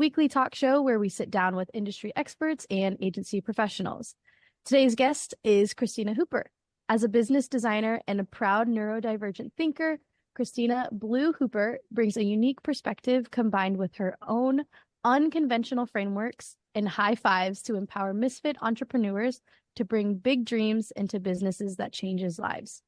weekly talk show where we sit down with industry experts and agency professionals. Today's guest is Christina Hooper. As a business designer and a proud neurodivergent thinker, Christina Blue Hooper brings a unique perspective combined with her own unconventional frameworks and high fives to empower misfit entrepreneurs to bring big dreams into businesses that changes lives.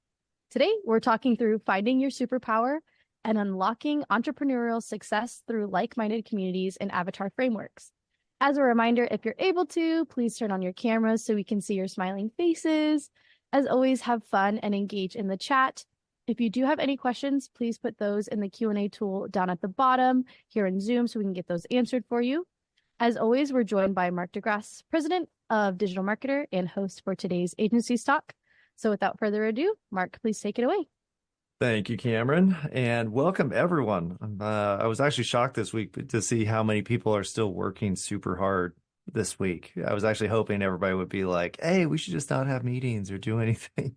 Today, we're talking through finding your superpower and unlocking entrepreneurial success through like-minded communities and avatar frameworks. As a reminder, if you're able to, please turn on your cameras so we can see your smiling faces. As always, have fun and engage in the chat. If you do have any questions, please put those in the Q&A tool down at the bottom here in Zoom so we can get those answered for you. As always, we're joined by Mark de Grasse, president of DigitalMarketer and host for today's agency talk. So without further ado, Mark, please take it away. Thank you, Cameron, and welcome everyone. I was actually shocked this week to see how many people are still working super hard this week. I was actually hoping everybody would be like, hey, we should just not have meetings or do anything.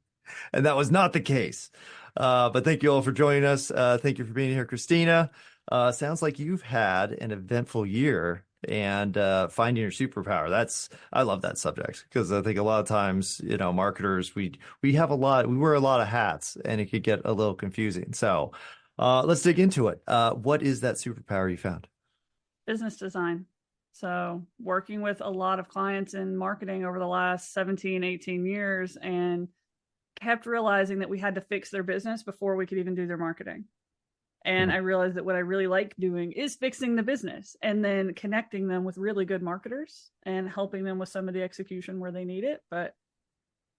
And that was not the case. But thank you all for joining us. Thank you for being here, Christina. Sounds like you've had an eventful year and finding your superpower. I love that subject because I think a lot of times, marketers, we wear a lot of hats and it could get a little confusing. So let's dig into it. What is that superpower you found? Business design. So working with a lot of clients in marketing over the last 17, 18 years and kept realizing that we had to fix their business before we could even do their marketing. And I realized that what I really like doing is fixing the business and then connecting them with really good marketers and helping them with some of the execution where they need it. But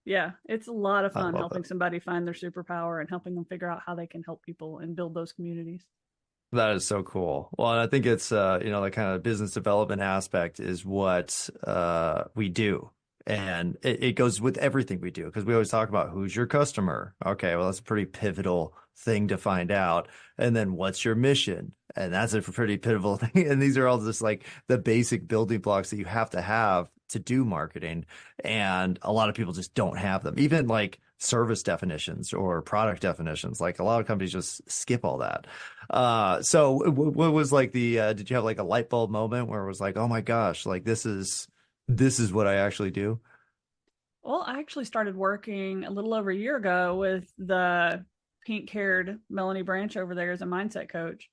yeah, it's a lot of fun helping somebody find their superpower and helping them figure out how they can help people and build those communities. That is so cool. Well, and I think it's, the kind of business development aspect is what we do. And it goes with everything we do because we always talk about who's your customer. Okay, well, that's a pretty pivotal thing to find out. And then what's your mission? And that's a pretty pivotal thing. And these are all just like the basic building blocks that you have to do marketing. And a lot of people just don't have them. Even like service definitions or product definitions, like a lot of companies just skip all that. So what was like did you have like a light bulb moment where it was like, oh my gosh, like this is what I actually do? Well, I actually started working a little over a year ago with the pink-haired Melanie Branch over there as a mindset coach.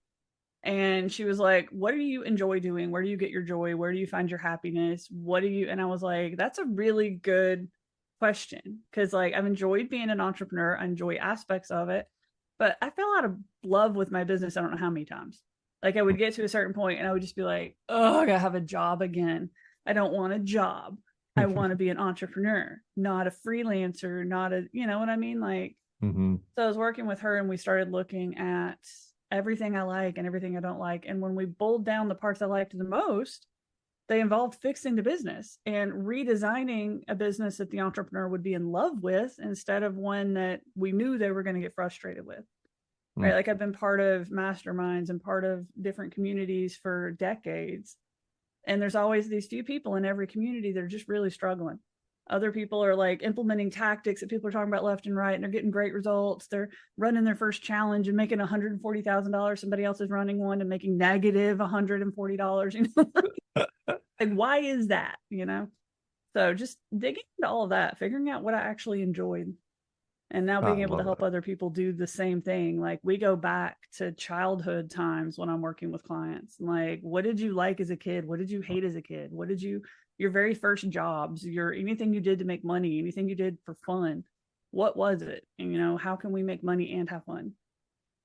And she was like, what do you enjoy doing? Where do you get your joy? Where do you find your happiness? And I was like, that's a really good question. Because like I've enjoyed being an entrepreneur. I enjoy aspects of it. But I fell out of love with my business. I don't know how many times. Like I would get to a certain point and I would just be like, oh, I gotta have a job again. I don't want a job. I want to be an entrepreneur, not a freelancer, not a, you know what I mean? Like, So I was working with her and we started looking at everything I like and everything I don't like. And when we boiled down the parts I liked the most, they involved fixing the business and redesigning a business that the entrepreneur would be in love with instead of one that we knew they were going to get frustrated with. Right. Like I've been part of masterminds and part of different communities for decades. And there's always these few people in every community that are just really struggling. Other people are like implementing tactics that people are talking about left and right, and they're getting great results. They're running their first challenge and making $140,000. Somebody else is running one and making negative $140. Like, why is that? So just digging into all of that, figuring out what I actually enjoyed. And now being able to help other people do the same thing. Like we go back to childhood times when I'm working with clients. Like, what did you like as a kid? What did you hate as a kid? What did your very first jobs, anything you did to make money, anything you did for fun? What was it? And, how can we make money and have fun?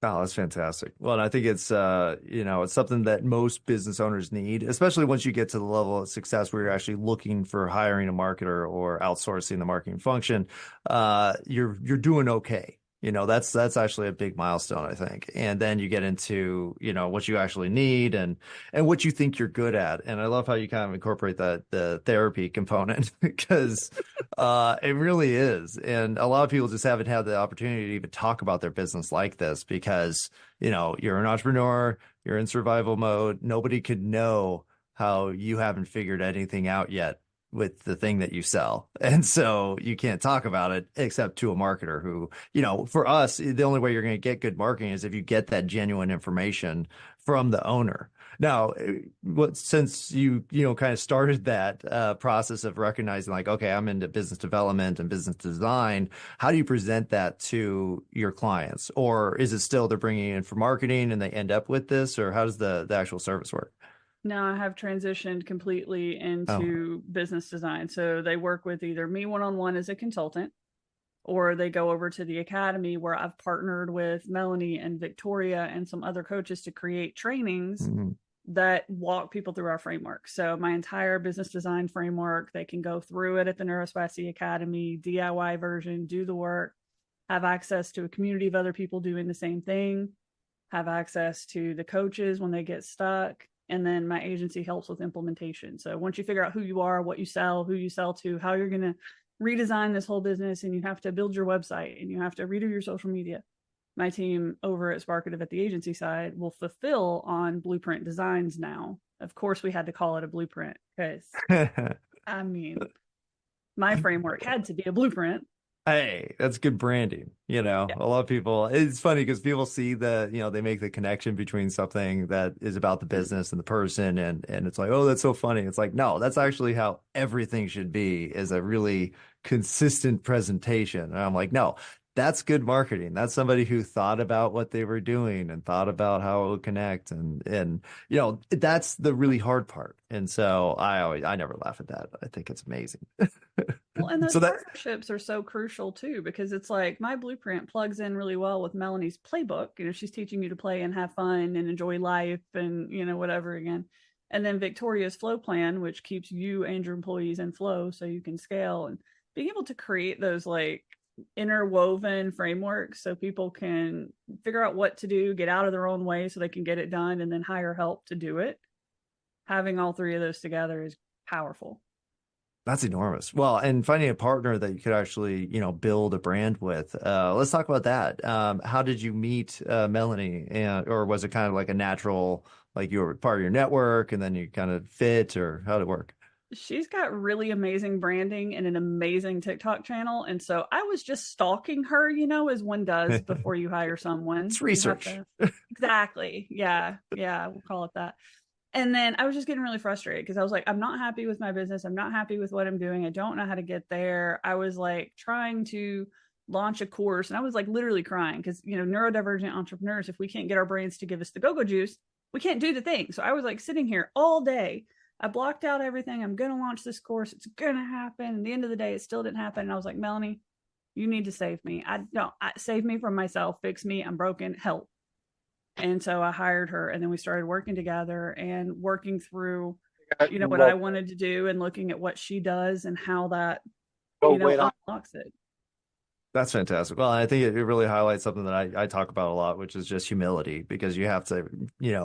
Oh, that's fantastic. Well, and I think it's, it's something that most business owners need, especially once you get to the level of success where you're actually looking for hiring a marketer or outsourcing the marketing function. You're doing okay. That's actually a big milestone, I think. And then you get into, what you actually need and what you think you're good at. And I love how you kind of incorporate the therapy component because it really is. And a lot of people just haven't had the opportunity to even talk about their business like this because, you're an entrepreneur, you're in survival mode. Nobody could know how you haven't figured anything out yet with the thing that you sell. And so you can't talk about it except to a marketer who, for us, the only way you're going to get good marketing is if you get that genuine information from the owner. Now, since you kind of started that process of recognizing like, okay, I'm into business development and business design, how do you present that to your clients? Or is it still they're bringing in for marketing and they end up with this, or how does the actual service work? Now I have transitioned completely Oh, into business design. So they work with either me one-on-one as a consultant, or they go over to the academy where I've partnered with Melanie and Victoria and some other coaches to create trainings mhm. that walk people through our framework. So my entire business design framework, they can go through it at the Neurospicy Academy, DIY version, do the work, have access to a community of other people doing the same thing, have access to the coaches when they get stuck. And then my agency helps with implementation. So once you figure out who you are, what you sell, who you sell to, how you're going to redesign this whole business, and you have to build your website and you have to redo your social media, my team over at Sparkative at the agency side will fulfill on blueprint designs now. Of course, we had to call it a blueprint because, I mean, my framework had to be a blueprint. Hey, that's good branding. You know, Yeah. a lot of people, it's funny because people see they make the connection between something that is about the business and the person. And it's like, oh, that's so funny. It's like, no, that's actually how everything should be, is a really consistent presentation. And I'm like, no, that's good marketing. That's somebody who thought about what they were doing and thought about how it would connect. And that's the really hard part. And so I never laugh at that. I think it's amazing. Well, and those So that partnerships are so crucial too, because it's like my blueprint plugs in really well with Melanie's playbook. She's teaching you to play and have fun and enjoy life and, whatever again. And then Victoria's flow plan, which keeps you and your employees in flow so you can scale, and being able to create those like interwoven frameworks so people can figure out what to do, get out of their own way so they can get it done, and then hire help to do it. Having all three of those together is powerful. That's enormous. Well, and finding a partner that you could actually, build a brand with. Let's talk about that. How did you meet Melanie? Or was it kind of like a natural, like you were part of your network and then you kind of fit, or how did it work? She's got really amazing branding and an amazing TikTok channel. And so I was just stalking her, as one does before you hire someone. It's You have research. to. Exactly. Yeah. Yeah. We'll call it that. And then I was just getting really frustrated because I was like, I'm not happy with my business. I'm not happy with what I'm doing. I don't know how to get there. I was like trying to launch a course and I was like literally crying because, neurodivergent entrepreneurs, if we can't get our brains to give us the go-go juice, we can't do the thing. So I was like sitting here all day. I blocked out everything. I'm going to launch this course. It's going to happen. And at the end of the day, it still didn't happen. And I was like, Melanie, you need to save me. Save me from myself. Fix me. I'm broken. Help. And so I hired her, and then we started working together and working through, what I wanted to do and looking at what she does and how that, unlocks it. That's fantastic. Well, I think it really highlights something that I talk about a lot, which is just humility, because you have to,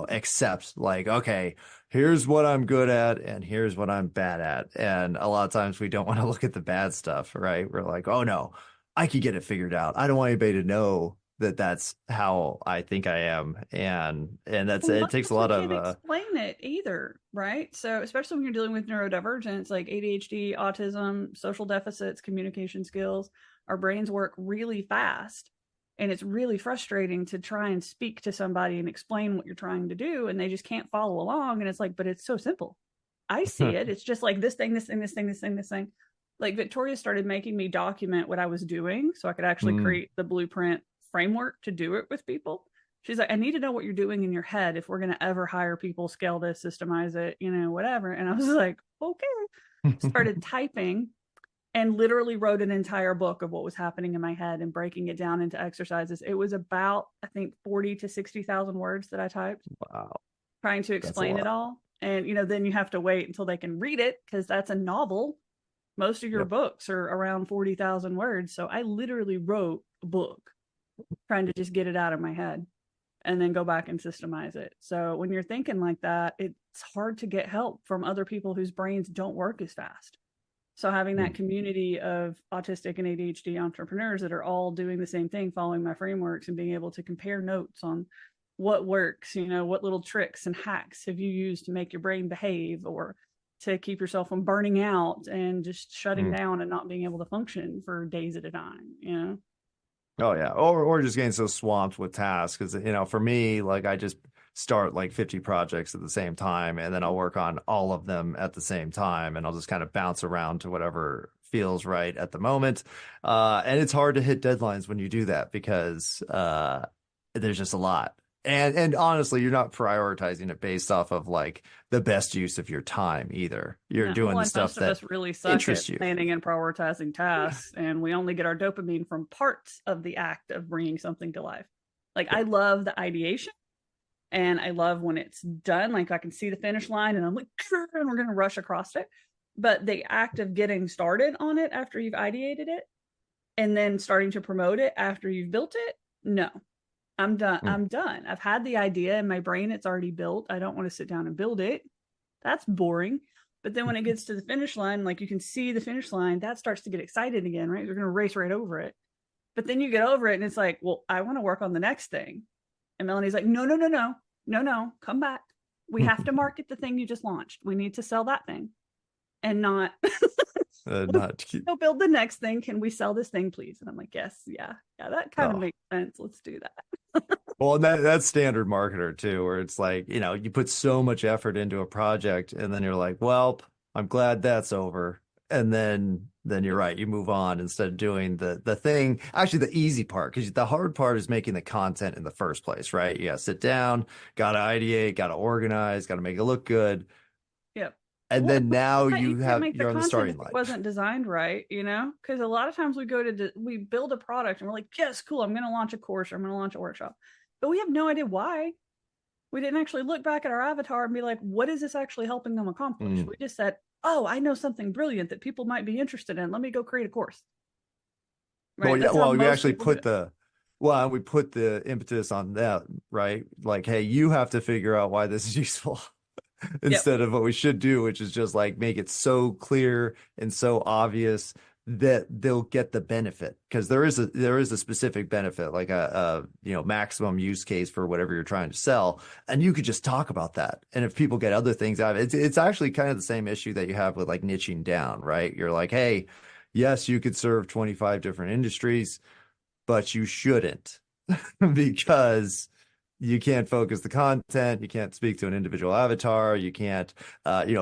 accept like, okay, here's what I'm good at and here's what I'm bad at. And a lot of times we don't want to look at the bad stuff, right? We're like, oh no, I could get it figured out. I don't want anybody to know that that's how I think I am. And it takes a lot can't of explain it either, right? So especially when you're dealing with neurodivergence like ADHD, autism, social deficits, communication skills, our brains work really fast. And it's really frustrating to try and speak to somebody and explain what you're trying to do, and they just can't follow along. And it's like, but it's so simple. I see it. It's just like this thing, this thing, this thing, this thing, this thing. Like Victoria started making me document what I was doing so I could actually create the blueprint framework to do it with people. She's like, I need to know what you're doing in your head if we're going to ever hire people, scale this, systemize it, whatever. And I was like, okay. Started typing and literally wrote an entire book of what was happening in my head and breaking it down into exercises. It was about, I think, 40 to 60,000 words that I typed. Wow. Trying to explain it all. And, then you have to wait until they can read it because that's a novel. Most of your books are around 40,000 words. So I literally wrote a book trying to just get it out of my head and then go back and systemize it. So when you're thinking like that, it's hard to get help from other people whose brains don't work as fast. So having that community of autistic and ADHD entrepreneurs that are all doing the same thing, following my frameworks and being able to compare notes on what works, what little tricks and hacks have you used to make your brain behave or to keep yourself from burning out and just shutting down and not being able to function for days at a time. Oh yeah, or just getting so swamped with tasks because for me, like I just start like 50 projects at the same time, and then I'll work on all of them at the same time, and I'll just kind of bounce around to whatever feels right at the moment. And it's hard to hit deadlines when you do that because there's just a lot. And honestly, you're not prioritizing it based off of like the best use of your time either. You're doing the stuff most of us really suck at planning and prioritizing tasks, and we only get our dopamine from parts of the act of bringing something to life. Like I love the ideation, and I love when it's done. Like I can see the finish line, and I'm like, sure, and we're going to rush across it. But the act of getting started on it after you've ideated it, and then starting to promote it after you've built it, no. I'm done. I'm done. I've had the idea in my brain. It's already built. I don't want to sit down and build it. That's boring. But then when it gets to the finish line, like you can see the finish line, that starts to get excited again, right? You're going to race right over it. But then you get over it and it's like, well, I want to work on the next thing. And Melanie's like, no, come back. We have to market the thing you just launched. We need to sell that thing and not go build the next thing. Can we sell this thing, please? And I'm like, yes, yeah, that kind of makes sense. Let's do that. Well, that's standard marketer too, where it's like, you put so much effort into a project and then you're like, well, I'm glad that's over. And then you're right, you move on instead of doing the thing, actually the easy part, because the hard part is making the content in the first place, right? You got to sit down, got to ideate, got to organize, got to make it look good. Yep. And then now you're on the starting line. It wasn't designed right, because a lot of times we build a product and we're like, yes, cool, I'm going to launch a course or I'm going to launch a workshop. But we have no idea why. We didn't actually look back at our avatar and be like, what is this actually helping them accomplish? We just said, oh, I know something brilliant that people might be interested in. Let me go create a course. Right? We actually put the impetus on that, right? Like, hey, you have to figure out why this is useful. Instead of what we should do, which is just like make it so clear and so obvious that they'll get the benefit, because there is a specific benefit, like a maximum use case for whatever you're trying to sell, and you could just talk about that. And if people get other things out of it, it's actually kind of the same issue that you have with like niching down, right? You're like, hey, yes, you could serve 25 different industries, but you shouldn't because you can't focus the content. You can't speak to an individual avatar. You can't,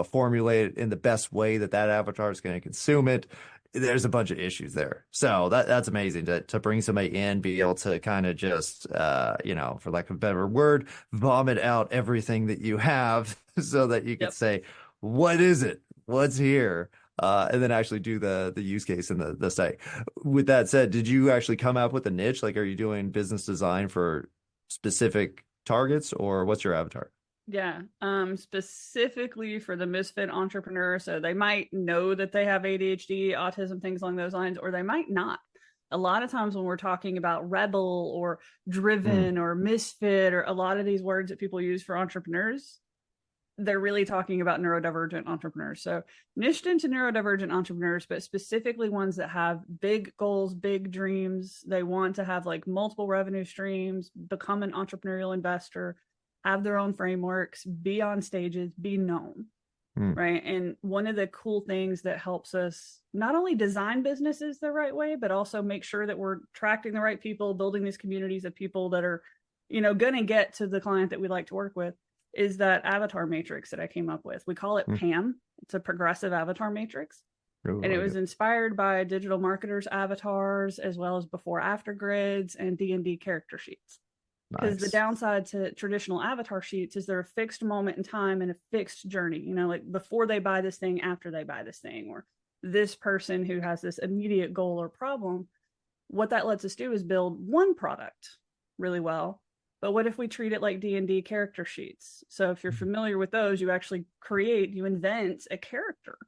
formulate it in the best way that avatar is going to consume it. There's a bunch of issues there. So that's amazing to bring somebody in, be able to kind of just, for lack of a better word, vomit out everything that you have so that you can say, what is it? What's here? And then actually do the use case in the site. With that said, did you actually come up with a niche? Like, are you doing business design for specific targets, or what's your avatar? Yeah, specifically for the misfit entrepreneur. So they might know that they have ADHD, autism, things along those lines, or they might not. A lot of times when we're talking about rebel or driven or misfit, or a lot of these words that people use for entrepreneurs, they're really talking about neurodivergent entrepreneurs. So niched into neurodivergent entrepreneurs, but specifically ones that have big goals, big dreams. They want to have like multiple revenue streams, become an entrepreneurial investor, have their own frameworks, be on stages, be known, right? And one of the cool things that helps us not only design businesses the right way, but also make sure that we're attracting the right people, building these communities of people that are, going to get to the client that we like to work with, is that avatar matrix that I came up with. We call it PAM. It's a progressive avatar matrix. And it was inspired by DigitalMarketer's avatars, as well as before after grids and D&D character sheets. Because the downside to traditional avatar sheets is they're a fixed moment in time and a fixed journey, like before they buy this thing, after they buy this thing, or this person who has this immediate goal or problem. What that lets us do is build one product really well. But what if we treat it like D&D character sheets? So if you're familiar with those, you actually you invent a character,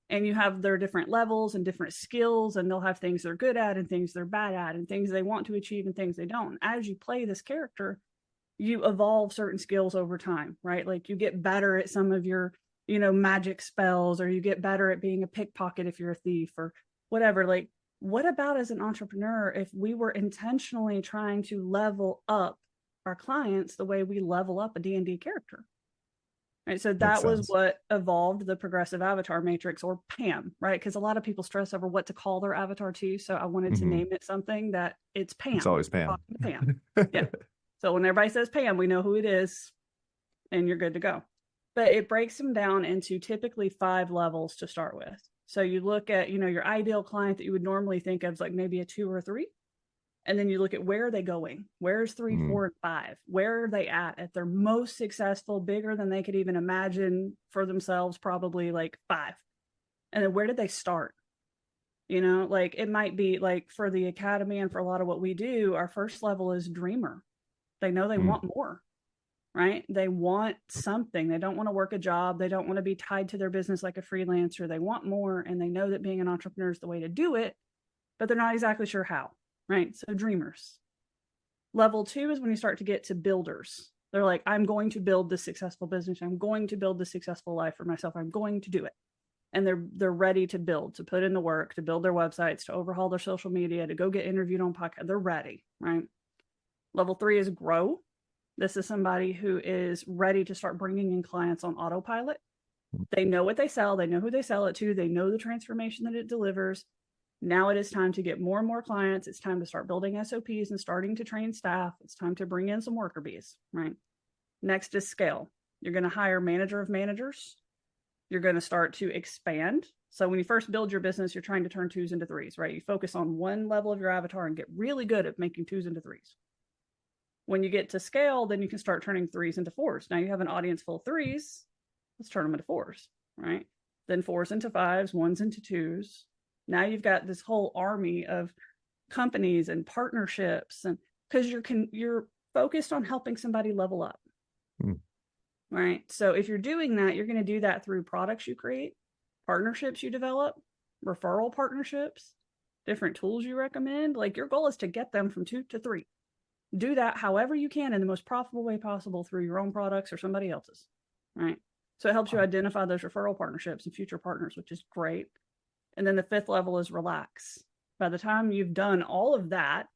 and you have their different levels and different skills, and they'll have things they're good at and things they're bad at and things they want to achieve and things they don't. As you play this character, you evolve certain skills over time, right? Like you get better at some of your, magic spells, or you get better at being a pickpocket if you're a thief or whatever. Like, what about as an entrepreneur if we were intentionally trying to level up our clients the way we level up a D&D character? Right. So that was what evolved the progressive avatar matrix, or PAM, right? Because a lot of people stress over what to call their avatar too. So I wanted to name it something that it's PAM. It's always PAM. PAM. Yeah. So when everybody says PAM, we know who it is. and you're good to go. But it breaks them down into typically 5 levels to start with. So you look at, your ideal client that you would normally think of as like maybe a 2 or 3. And then you look at where are they going? Where's 3, 4, and 5? Where are they at their most successful, bigger than they could even imagine for themselves, probably like 5. And then where did they start? Like it might be like for the academy and for a lot of what we do, our first level is dreamer. They know they want more, right? They want something. They don't want to work a job. They don't want to be tied to their business like a freelancer. They want more. And they know that being an entrepreneur is the way to do it, but they're not exactly sure how. Right? So dreamers. Level 2 is when you start to get to builders. They're like, I'm going to build this successful business. I'm going to build this successful life for myself. I'm going to do it. And they're ready to build, to put in the work, to build their websites, to overhaul their social media, to go get interviewed on podcast. They're ready, right? Level 3 is grow. This is somebody who is ready to start bringing in clients on autopilot. They know what they sell. They know who they sell it to. They know the transformation that it delivers. Now it is time to get more and more clients. It's time to start building SOPs and starting to train staff. It's time to bring in some worker bees, right? Next is scale. You're going to hire manager of managers. You're going to start to expand. So when you first build your business, you're trying to turn 2s into 3s, right? You focus on one level of your avatar and get really good at making 2s into 3s. When you get to scale, then you can start turning 3s into 4s. Now you have an audience full of 3s. Let's turn them into 4s, right? Then 4s into 5s, 1s into 2s. Now you've got this whole army of companies and partnerships, and because you're focused on helping somebody level up, right? So if you're doing that, you're going to do that through products you create, partnerships you develop, referral partnerships, different tools you recommend. Like your goal is to get them from 2 to 3. Do that however you can in the most profitable way possible through your own products or somebody else's, right? So it helps you identify those referral partnerships and future partners, which is great. And then the 5th level is relax. By the time you've done all of that,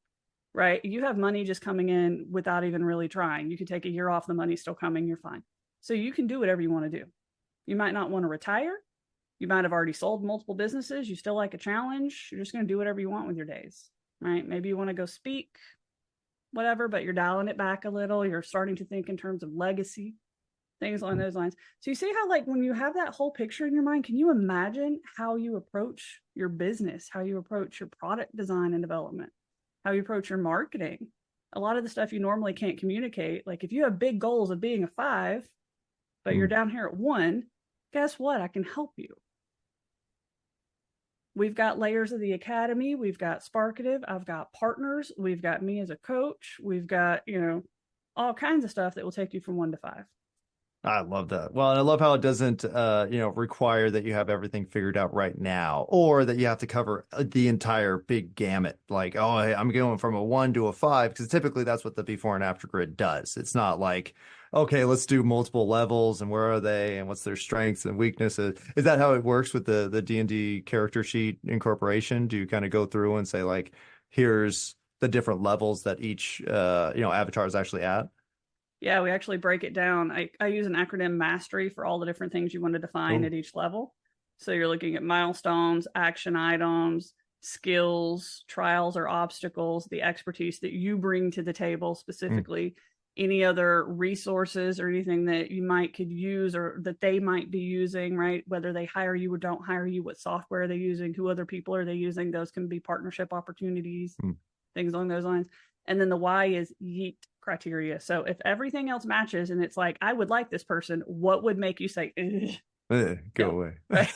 right, you have money just coming in without even really trying. You could take a year off, the money's still coming, you're fine. So you can do whatever you want to do. You might not want to retire. You might have already sold multiple businesses. You still like a challenge. You're just going to do whatever you want with your days, right? Maybe you want to go speak, whatever, but you're dialing it back a little. You're starting to think in terms of legacy, things along those lines. So you see how like when you have that whole picture in your mind, can you imagine how you approach your business, how you approach your product design and development, how you approach your marketing? A lot of the stuff you normally can't communicate. Like if you have big goals of being a 5, but you're down here at 1, guess what? I can help you. We've got layers of the academy. We've got Sparkative. I've got partners. We've got me as a coach. We've got, all kinds of stuff that will take you from 1 to 5. I love that. Well, and I love how it doesn't, require that you have everything figured out right now, or that you have to cover the entire big gamut. Like, oh, I'm going from a 1 to a 5, because typically that's what the before and after grid does. It's not like, okay, let's do multiple levels and where are they and what's their strengths and weaknesses. Is that how it works with the D&D character sheet incorporation? Do you kind of go through and say like, here's the different levels that each, avatar is actually at? Yeah, we actually break it down. I use an acronym mastery for all the different things you want to define at each level. So you're looking at milestones, action items, skills, trials or obstacles, the expertise that you bring to the table specifically, any other resources or anything that you could use or that they might be using, right? Whether they hire you or don't hire you, what software are they using, who other people are they using? Those can be partnership opportunities, things along those lines. And then the why is yeet criteria. So if everything else matches and it's like, I would like this person, what would make you say, go away? Right?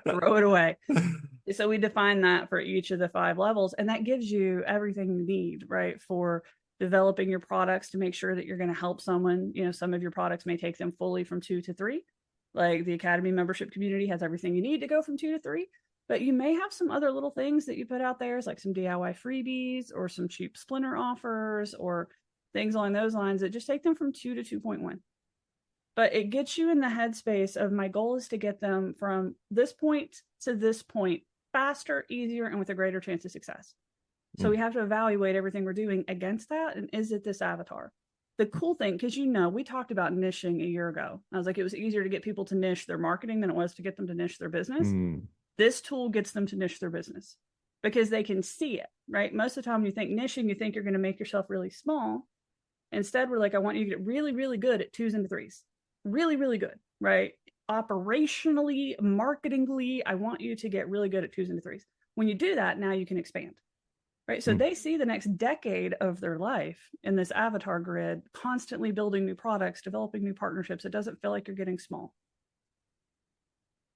Throw it away. So we define that for each of the 5 levels, and that gives you everything you need, right? For developing your products to make sure that you're going to help someone. Some of your products may take them fully from 2 to 3. Like the Academy membership community has everything you need to go from 2 to 3. But you may have some other little things that you put out there, like some DIY freebies or some cheap splinter offers or things along those lines that just take them from 2 to 2.1. But it gets you in the headspace of my goal is to get them from this point to this point faster, easier, and with a greater chance of success. So we have to evaluate everything we're doing against that. And is it this avatar? The cool thing, because we talked about niching a year ago. I was like, it was easier to get people to niche their marketing than it was to get them to niche their business. This tool gets them to niche their business because they can see it, right? Most of the time when you think niching, you think you're going to make yourself really small. Instead, we're like, I want you to get really, really good at 2s and 3s. Really, really good, right? Operationally, marketingly, I want you to get really good at 2s and 3s. When you do that, now you can expand, right? So they see the next decade of their life in this avatar grid, constantly building new products, developing new partnerships. It doesn't feel like you're getting small.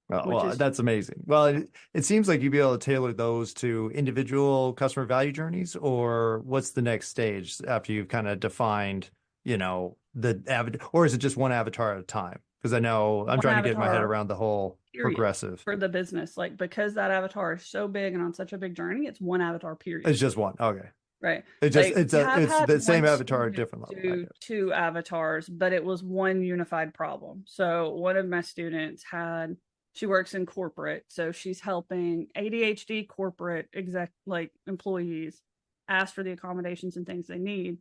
Well, that's amazing. Well, it seems like you'd be able to tailor those to individual customer value journeys, or what's the next stage after you've kind of defined, the avatar, or is it just one avatar at a time? Because I know I'm trying to get my head around the whole progressive for the business, like, because that avatar is so big and on such a big journey, it's one avatar period. It's just one. Okay. Right. It's just, it's the same avatar at different level. Two avatars, but it was one unified problem. So one of my students she works in corporate. So she's helping ADHD corporate employees ask for the accommodations and things they need.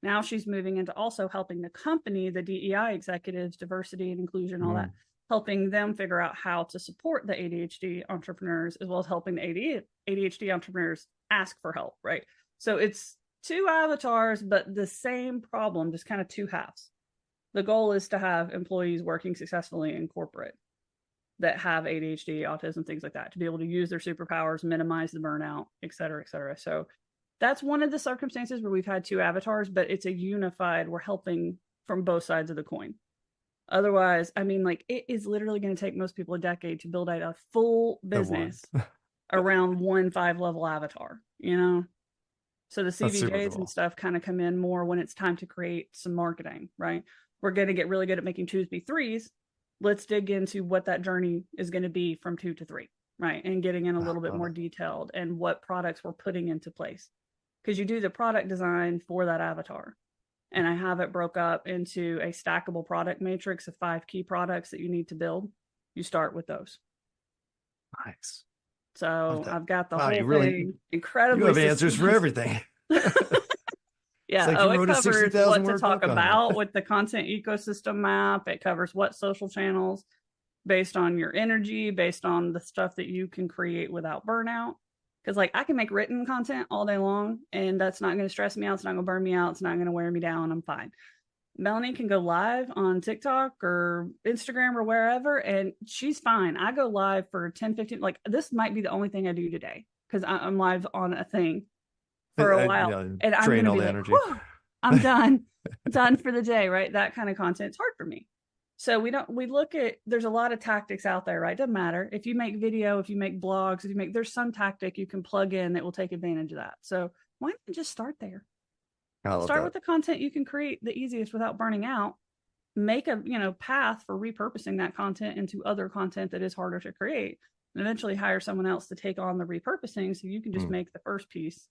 Now she's moving into also helping the company, the DEI executives, diversity and inclusion, all that, helping them figure out how to support the ADHD entrepreneurs, as well as helping the ADHD entrepreneurs ask for help, right? So it's two avatars, but the same problem, just kind of two halves. The goal is to have employees working successfully in corporate that have ADHD, autism, things like that, to be able to use their superpowers, minimize the burnout, et cetera, et cetera. So that's one of the circumstances where we've had two avatars, but it's a unified, we're helping from both sides of the coin. Otherwise, I mean, like, it is literally going to take most people a decade to build out a full business around one 5-level avatar, So the CVJs and stuff kind of come in more when it's time to create some marketing, right? We're going to get really good at making 2s be 3s. Let's dig into what that journey is going to be from 2 to 3, right? And getting in a little bit more detailed and what products we're putting into place. Because you do the product design for that avatar. And I have it broke up into a stackable product matrix of 5 key products that you need to build. You start with those. Nice. So I've got the whole thing incredibly. You have answers for everything. Yeah. Like it covers what to talk about with the content ecosystem map. It covers what social channels based on your energy, based on the stuff that you can create without burnout. Because I can make written content all day long, and that's not going to stress me out. It's not going to burn me out. It's not going to wear me down. I'm fine. Melanie can go live on TikTok or Instagram or wherever, and she's fine. I go live for 10, 15. This might be the only thing I do today because I'm live on a thing for a while. And I'm going to be like, I'm done for the day, right? That kind of content's hard for me. So we look at, there's a lot of tactics out there, right? Doesn't matter. If you make video, if you make blogs, there's some tactic you can plug in that will take advantage of that. So why not just start there? Start with the content you can create the easiest without burning out. Make a, path for repurposing that content into other content that is harder to create, and eventually hire someone else to take on the repurposing so you can just make the first piece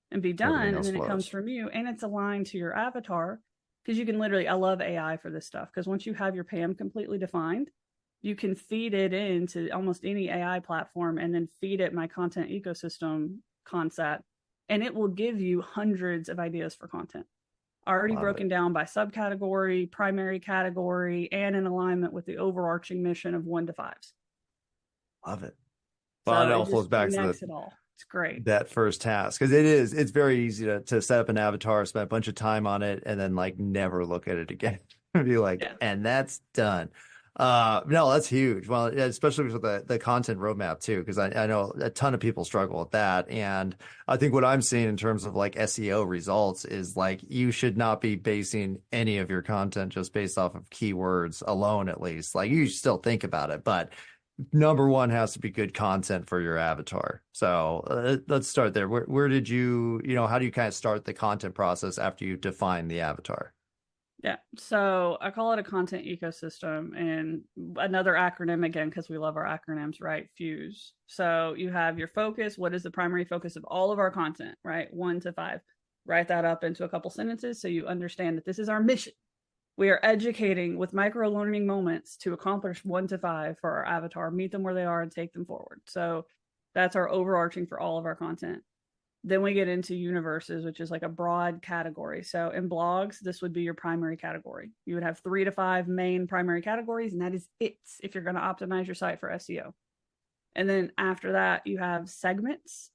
and be done. And then it comes from you, and it's aligned to your avatar. Because you can literally, I love AI for this stuff, because once you have your PAM completely defined, you can feed it into almost any AI platform and then feed it my content ecosystem concept, and it will give you hundreds of ideas for content. Already broken down by subcategory, primary category, and in alignment with the overarching mission of 1 to 5s. Love it. Well, it all flows back to it all. It's great. That first task, because it's very easy to set up an avatar, spend a bunch of time on it, and then never look at it again. Be like, and that's done. No, that's huge. Well, especially with the content roadmap too, because I know a ton of people struggle with that. And I think what I'm seeing in terms of SEO results is you should not be basing any of your content just based off of keywords alone, at least. You still think about it, but number one has to be good content for your avatar. So let's start there. Where did you, how do you kind of start the content process after you define the avatar? Yeah. So I call it a content ecosystem, and another acronym again, because we love our acronyms, right? FUSE. So you have your focus. What is the primary focus of all of our content, right? 1 to 5. Write that up into a couple sentences so you understand that this is our mission. We are educating with micro learning moments to accomplish 1 to 5 for our avatar, meet them where they are and take them forward. So that's our overarching for all of our content. Then we get into universes, which is a broad category. So in blogs, this would be your primary category. You would have 3 to 5 main primary categories, and that is it if you're going to optimize your site for SEO. And then after that, you have segments.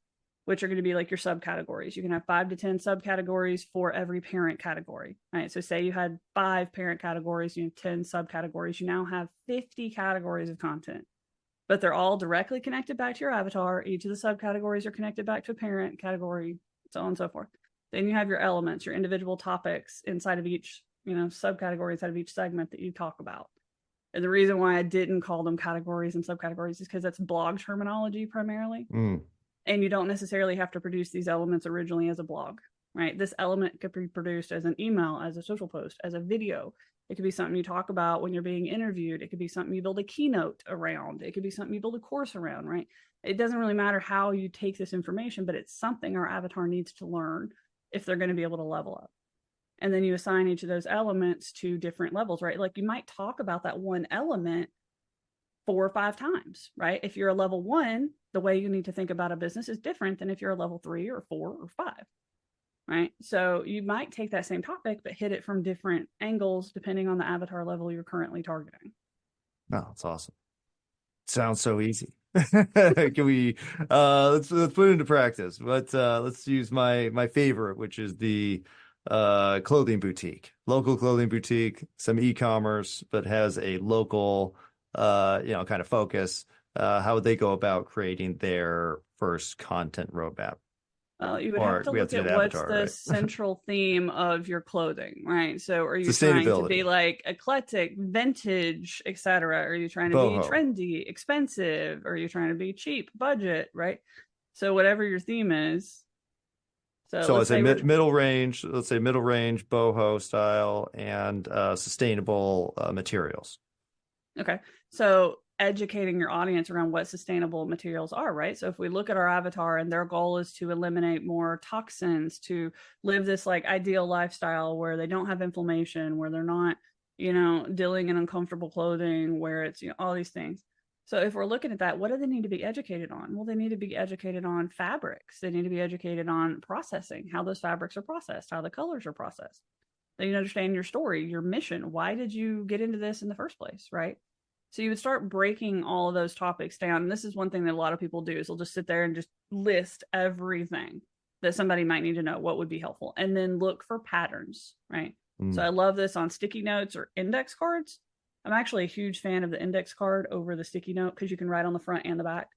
which are going to be like your subcategories. You can have 5 to 10 subcategories for every parent category, right? So say you had 5 parent categories, you have 10 subcategories, you now have 50 categories of content, but they're all directly connected back to your avatar. Each of the subcategories are connected back to a parent category, so on and so forth. Then you have your elements, your individual topics inside of each, subcategory inside of each segment that you talk about. And the reason why I didn't call them categories and subcategories is because that's blog terminology primarily. And you don't necessarily have to produce these elements originally as a blog, right? This element could be produced as an email, as a social post, as a video. It could be something you talk about when you're being interviewed. It could be something you build a keynote around. It could be something you build a course around, right? It doesn't really matter how you take this information, but it's something our avatar needs to learn if they're going to be able to level up. And then you assign each of those elements to different levels, right? Like you might talk about that one element 4 or 5 times, right? If you're a level 1, the way you need to think about a business is different than if you're a level 3 or 4 or 5, right? So you might take that same topic, but hit it from different angles, depending on the avatar level you're currently targeting. Oh, that's awesome. Sounds so easy. Can we, let's put it into practice, but, let's use my favorite, which is the, clothing boutique, local clothing boutique, some e-commerce, but has a local, kind of focus. How would they go about creating their first content roadmap? You would have to look at what's the central theme of your clothing, right? So are you trying to be like eclectic, vintage, etc.? Are you trying to be trendy, expensive? Are you trying to be cheap, budget, right? So whatever your theme is. So let's say middle range, boho style, and sustainable materials. Okay. So educating your audience around what sustainable materials are, right? So if we look at our avatar and their goal is to eliminate more toxins, to live this like ideal lifestyle where they don't have inflammation, where they're not, dealing in uncomfortable clothing, where it's, all these things. So if we're looking at that, what do they need to be educated on? Well, they need to be educated on fabrics. They need to be educated on processing, how those fabrics are processed, how the colors are processed. They need to understand your story, your mission. Why did you get into this in the first place, right? So you would start breaking all of those topics down. And this is one thing that a lot of people do is they'll just sit there and just list everything that somebody might need to know, what would be helpful, and then look for patterns, right? So I love this on sticky notes or index cards. I'm actually a huge fan of the index card over the sticky note because you can write on the front and the back.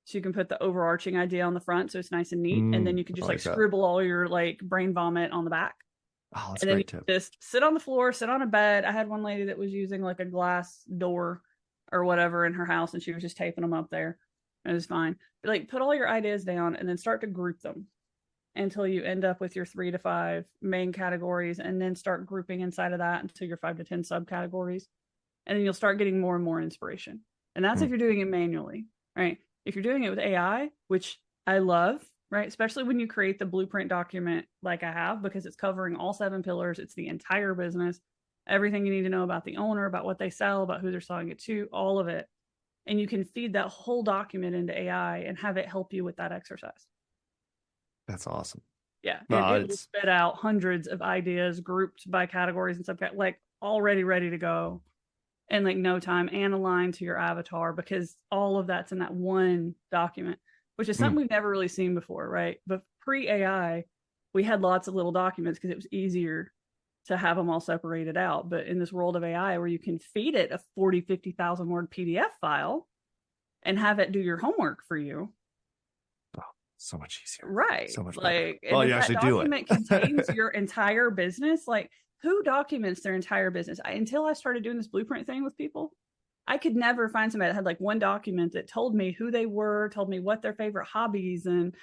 So you can put the overarching idea on the front, so it's nice and neat. And then you can just like scribble all your like brain vomit on the back. Oh, that's and then great tip. Just sit on the floor, sit on a bed. I had one lady that was using like a glass door or whatever in her house, and she was just taping them up there. It was fine. But like put all your ideas down and then start to group them until you end up with your 3 to 5 main categories, and then start grouping inside of that until your 5 to 10 subcategories. And then you'll start getting more and more inspiration. And that's if you're doing it manually, right? If you're doing it with AI, which I love, right? Especially when you create the blueprint document like I have, because it's covering all 7 pillars. It's the entire business, everything you need to know about the owner, about what they sell, about who they're selling it to, all of it. And you can feed that whole document into AI and have it help you with that exercise. That's awesome. Yeah. It will spit out hundreds of ideas grouped by categories and subcategories, like already ready to go. And like no time, and aligned to your avatar, because all of that's in that one document, which is something we've never really seen before, right? But pre-AI, we had lots of little documents because it was easier to have them all separated out. But in this world of AI, where you can feed it a 40, 50,000 word PDF file and have it do your homework for you. Oh, so much easier. Right. So much like, well, you actually do it. Document contains your entire business. Like, who documents their entire business? Until I started doing this blueprint thing with people, I could never find somebody that had like one document that told me who they were, told me what their favorite hobbies and,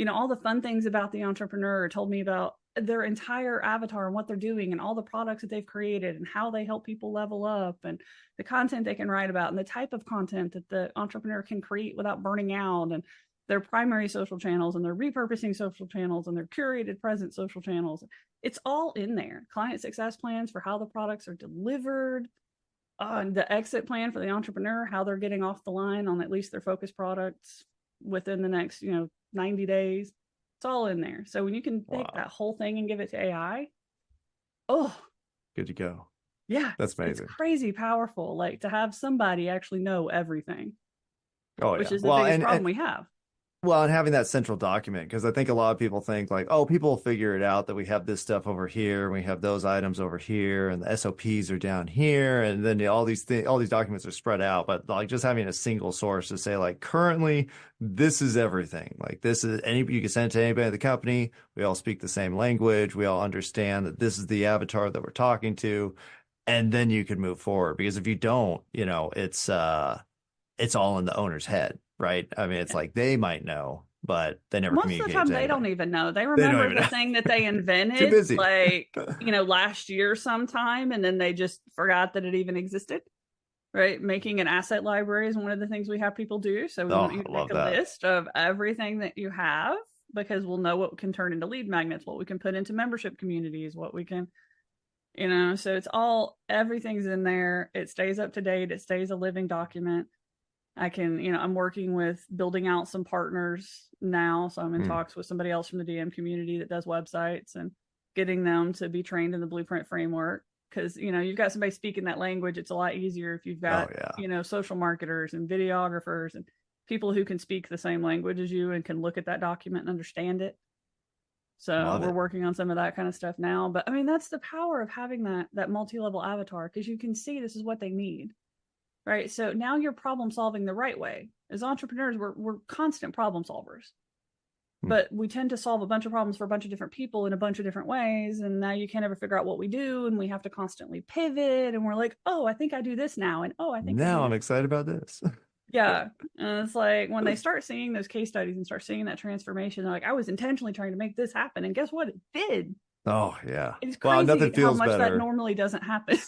all the fun things about the entrepreneur, told me about their entire avatar and what they're doing and all the products that they've created and how they help people level up and the content they can write about and the type of content that the entrepreneur can create without burning out, and their primary social channels and their repurposing social channels and their curated present social channels. It's all in there. Client success plans for how the products are delivered, the exit plan for the entrepreneur, how they're getting off the line on at least their focus products within the next, 90 days. It's all in there. So when you can take that whole thing and give it to AI, good to go. Yeah. That's amazing. It's crazy powerful. Like to have somebody actually know everything. Oh, which is the biggest problem we have. Well, and having that central document, because I think a lot of people think like, oh, people will figure it out that we have this stuff over here, we have those items over here, and the SOPs are down here, and then all these documents are spread out. But like just having a single source to say like, currently, this is everything. Like this is you can send it to anybody in the company. We all speak the same language. We all understand that this is the avatar that we're talking to, and then you can move forward. Because if you don't, it's all in the owner's head. Right. I mean, it's like they might know, but they never Most of the communicate time to they don't anybody. even know. They They don't remember even the know. thing that they Too invented busy. like, last year sometime, and then they just forgot that it even existed. Right. Making an asset library is one of the things we have people do. So we want you to I make love a that. list of everything that you have, because we'll know what can turn into lead magnets, what we can put into membership communities, what we can, so it's everything's in there. It stays up to date. It stays a living document. I can, I'm working with building out some partners now. So I'm in talks with somebody else from the DM community that does websites, and getting them to be trained in the Blueprint framework. Because, you've got somebody speaking that language. It's a lot easier if you've got, social marketers and videographers and people who can speak the same language as you and can look at that document and understand it. So we're working on some of that kind of stuff now. But I mean, that's the power of having that multi-level avatar, because you can see this is what they need. Right. So now you're problem solving the right way. As entrepreneurs, we're constant problem solvers, but we tend to solve a bunch of problems for a bunch of different people in a bunch of different ways. And now you can't ever figure out what we do. And we have to constantly pivot. And we're like, oh, I think I do this now. And oh, I think now I'm excited about this. Yeah. And it's like when they start seeing those case studies and start seeing that transformation, they're like, I was intentionally trying to make this happen. And guess what? It did. Oh, yeah. It's crazy nothing feels how much better. that normally doesn't happen.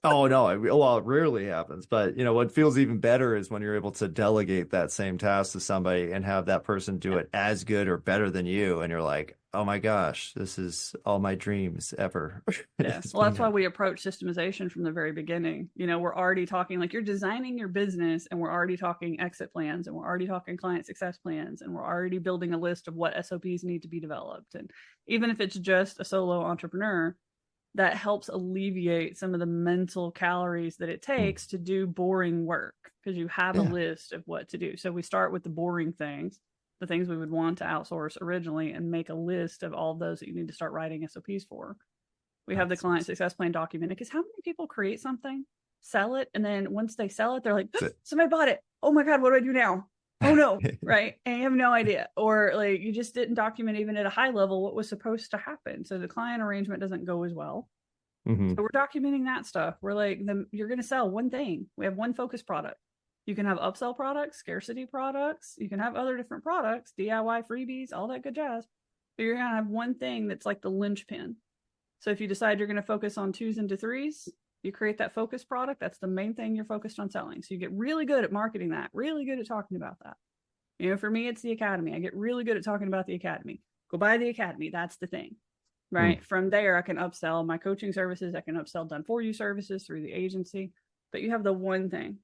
Oh, no. It rarely happens. But, what feels even better is when you're able to delegate that same task to somebody and have that person do it as good or better than you. And you're like, oh my gosh, this is all my dreams ever. Yeah. Well, that's why we approach systemization from the very beginning. We're already talking like you're designing your business, and we're already talking exit plans, and we're already talking client success plans, and we're already building a list of what SOPs need to be developed. And even if it's just a solo entrepreneur, that helps alleviate some of the mental calories that it takes to do boring work, because you have a list of what to do. So we start with the boring things, the things we would want to outsource originally, and make a list of all of those that you need to start writing SOPs for. We have the client success plan documented, because how many people create something, sell it, and then once they sell it, they're like, somebody bought it. Oh my God, what do I do now? Oh no, right? And you have no idea. Or like you just didn't document even at a high level what was supposed to happen. So the client arrangement doesn't go as well. So we're documenting that stuff. We're like, you're going to sell one thing. We have one focus product. You can have upsell products, scarcity products. You can have other different products, DIY freebies, all that good jazz. But you're going to have one thing that's like the linchpin. So if you decide you're going to focus on 2s into 3s, you create that focus product. That's the main thing you're focused on selling. So you get really good at marketing that, really good at talking about that. For me, it's the academy. I get really good at talking about the academy. Go buy the academy. That's the thing, right? From there, I can upsell my coaching services. I can upsell done for you services through the agency, but you have the one thing.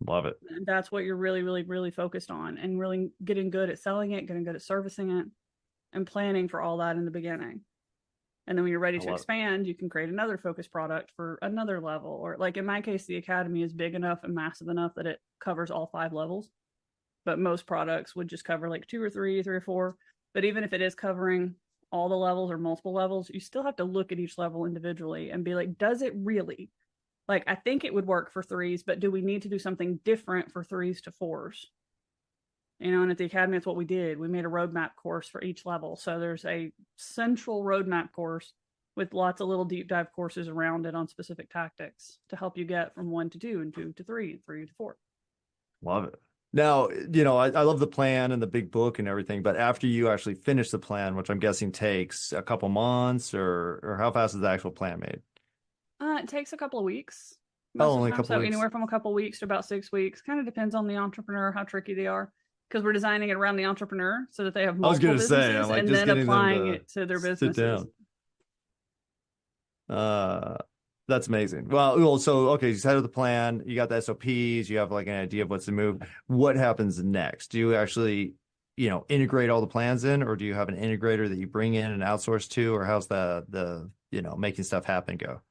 Love it. And that's what you're really, really, really focused on, and really getting good at selling it, getting good at servicing it, and planning for all that in the beginning. And then when you're ready to expand, you can create another focus product for another level. Or like in my case, the academy is big enough and massive enough that it covers all 5 levels. But most products would just cover like 2 or 3 or 4. But even if it is covering all the levels or multiple levels, you still have to look at each level individually and be like, does it really? Like, I think it would work for 3s, but do we need to do something different for 3s to 4s? And at the academy, that's what we did. We made a roadmap course for each level. So there's a central roadmap course with lots of little deep dive courses around it on specific tactics to help you get from 1 to 2 and 2 to 3 and 3 to 4. Love it. Now, I love the plan and the big book and everything, but after you actually finish the plan, which I'm guessing takes a couple months, or how fast is the actual plan made? It takes a couple of weeks. Only a couple of weeks. Anywhere from a couple of weeks to about 6 weeks. Kind of depends on the entrepreneur, how tricky they are. Because we're designing it around the entrepreneur so that they have multiple businesses, and then applying it to their businesses. That's amazing. Well, so, okay, you set up the plan, you got the SOPs, you have like an idea of what's to move. What happens next? Do you actually, integrate all the plans in, or do you have an integrator that you bring in and outsource to, or how's the making stuff happen go?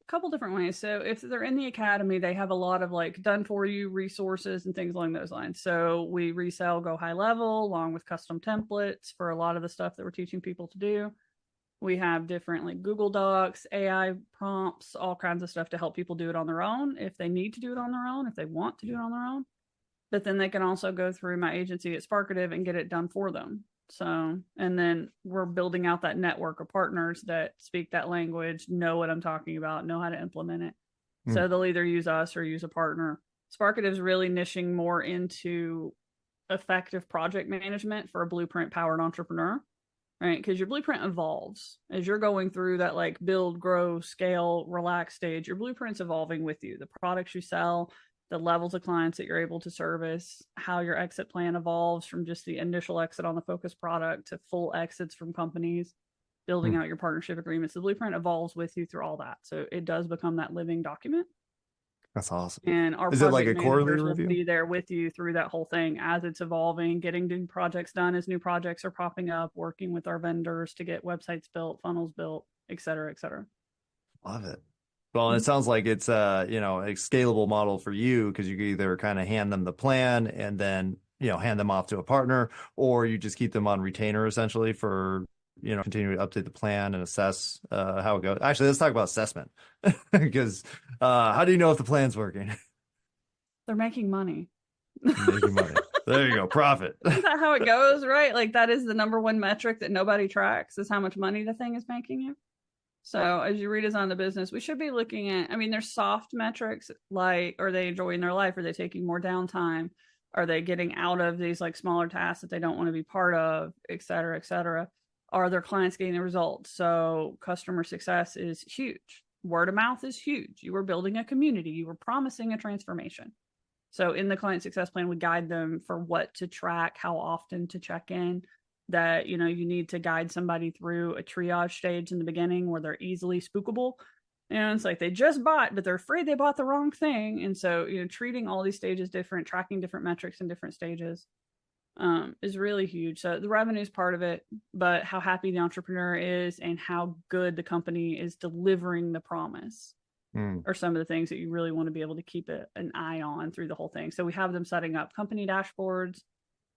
couple different ways. So if they're in the academy, they have a lot of like done for you resources and things along those lines. So we resell Go High Level along with custom templates for a lot of the stuff that we're teaching people to do. We have different like Google Docs, AI prompts, all kinds of stuff to help people do it on their own if they need to do it on their own, if they want to do it on their own. But then they can also go through my agency at Sparkative and get it done for them. So, and then we're building out that network of partners that speak that language, know what I'm talking about, know how to implement it. So they'll either use us or use a partner. Sparkative is really niching more into effective project management for a blueprint powered entrepreneur, right? Because your blueprint evolves as you're going through that like build, grow, scale, relax stage. Your blueprint's evolving with you. The products you sell, the levels of clients that you're able to service, how your exit plan evolves from just the initial exit on the focus product to full exits from companies, building out your partnership agreements. The blueprint evolves with you through all that. So it does become that living document. That's awesome. And our Is it like project a quarterly managers will review? be there with you through that whole thing as it's evolving, getting new projects done as new projects are popping up, working with our vendors to get websites built, funnels built, et cetera, et cetera. Love it. Well, and it sounds like it's a scalable model for you because you can either kind of hand them the plan and then, hand them off to a partner, or you just keep them on retainer essentially for, continue to update the plan and assess how it goes. Actually, let's talk about assessment because how do you know if the plan's working? They're making money. Making money. There you go. Profit. Isn't that how it goes, right? Like that is the number one metric that nobody tracks is how much money the thing is making you. So as you redesign the business, we should be looking at, there's soft metrics like, are they enjoying their life? Are they taking more downtime? Are they getting out of these like smaller tasks that they don't want to be part of, et cetera, et cetera? Are their clients getting the results? So customer success is huge. Word of mouth is huge. You were building a community. You were promising a transformation. So in the client success plan, we guide them for what to track, how often to check in, that, you need to guide somebody through a triage stage in the beginning where they're easily spookable. And it's like they just bought, but they're afraid they bought the wrong thing. And so, treating all these stages different, tracking different metrics in different stages is really huge. So the revenue is part of it, but how happy the entrepreneur is and how good the company is delivering the promise are some of the things that you really want to be able to keep an eye on through the whole thing. So we have them setting up company dashboards.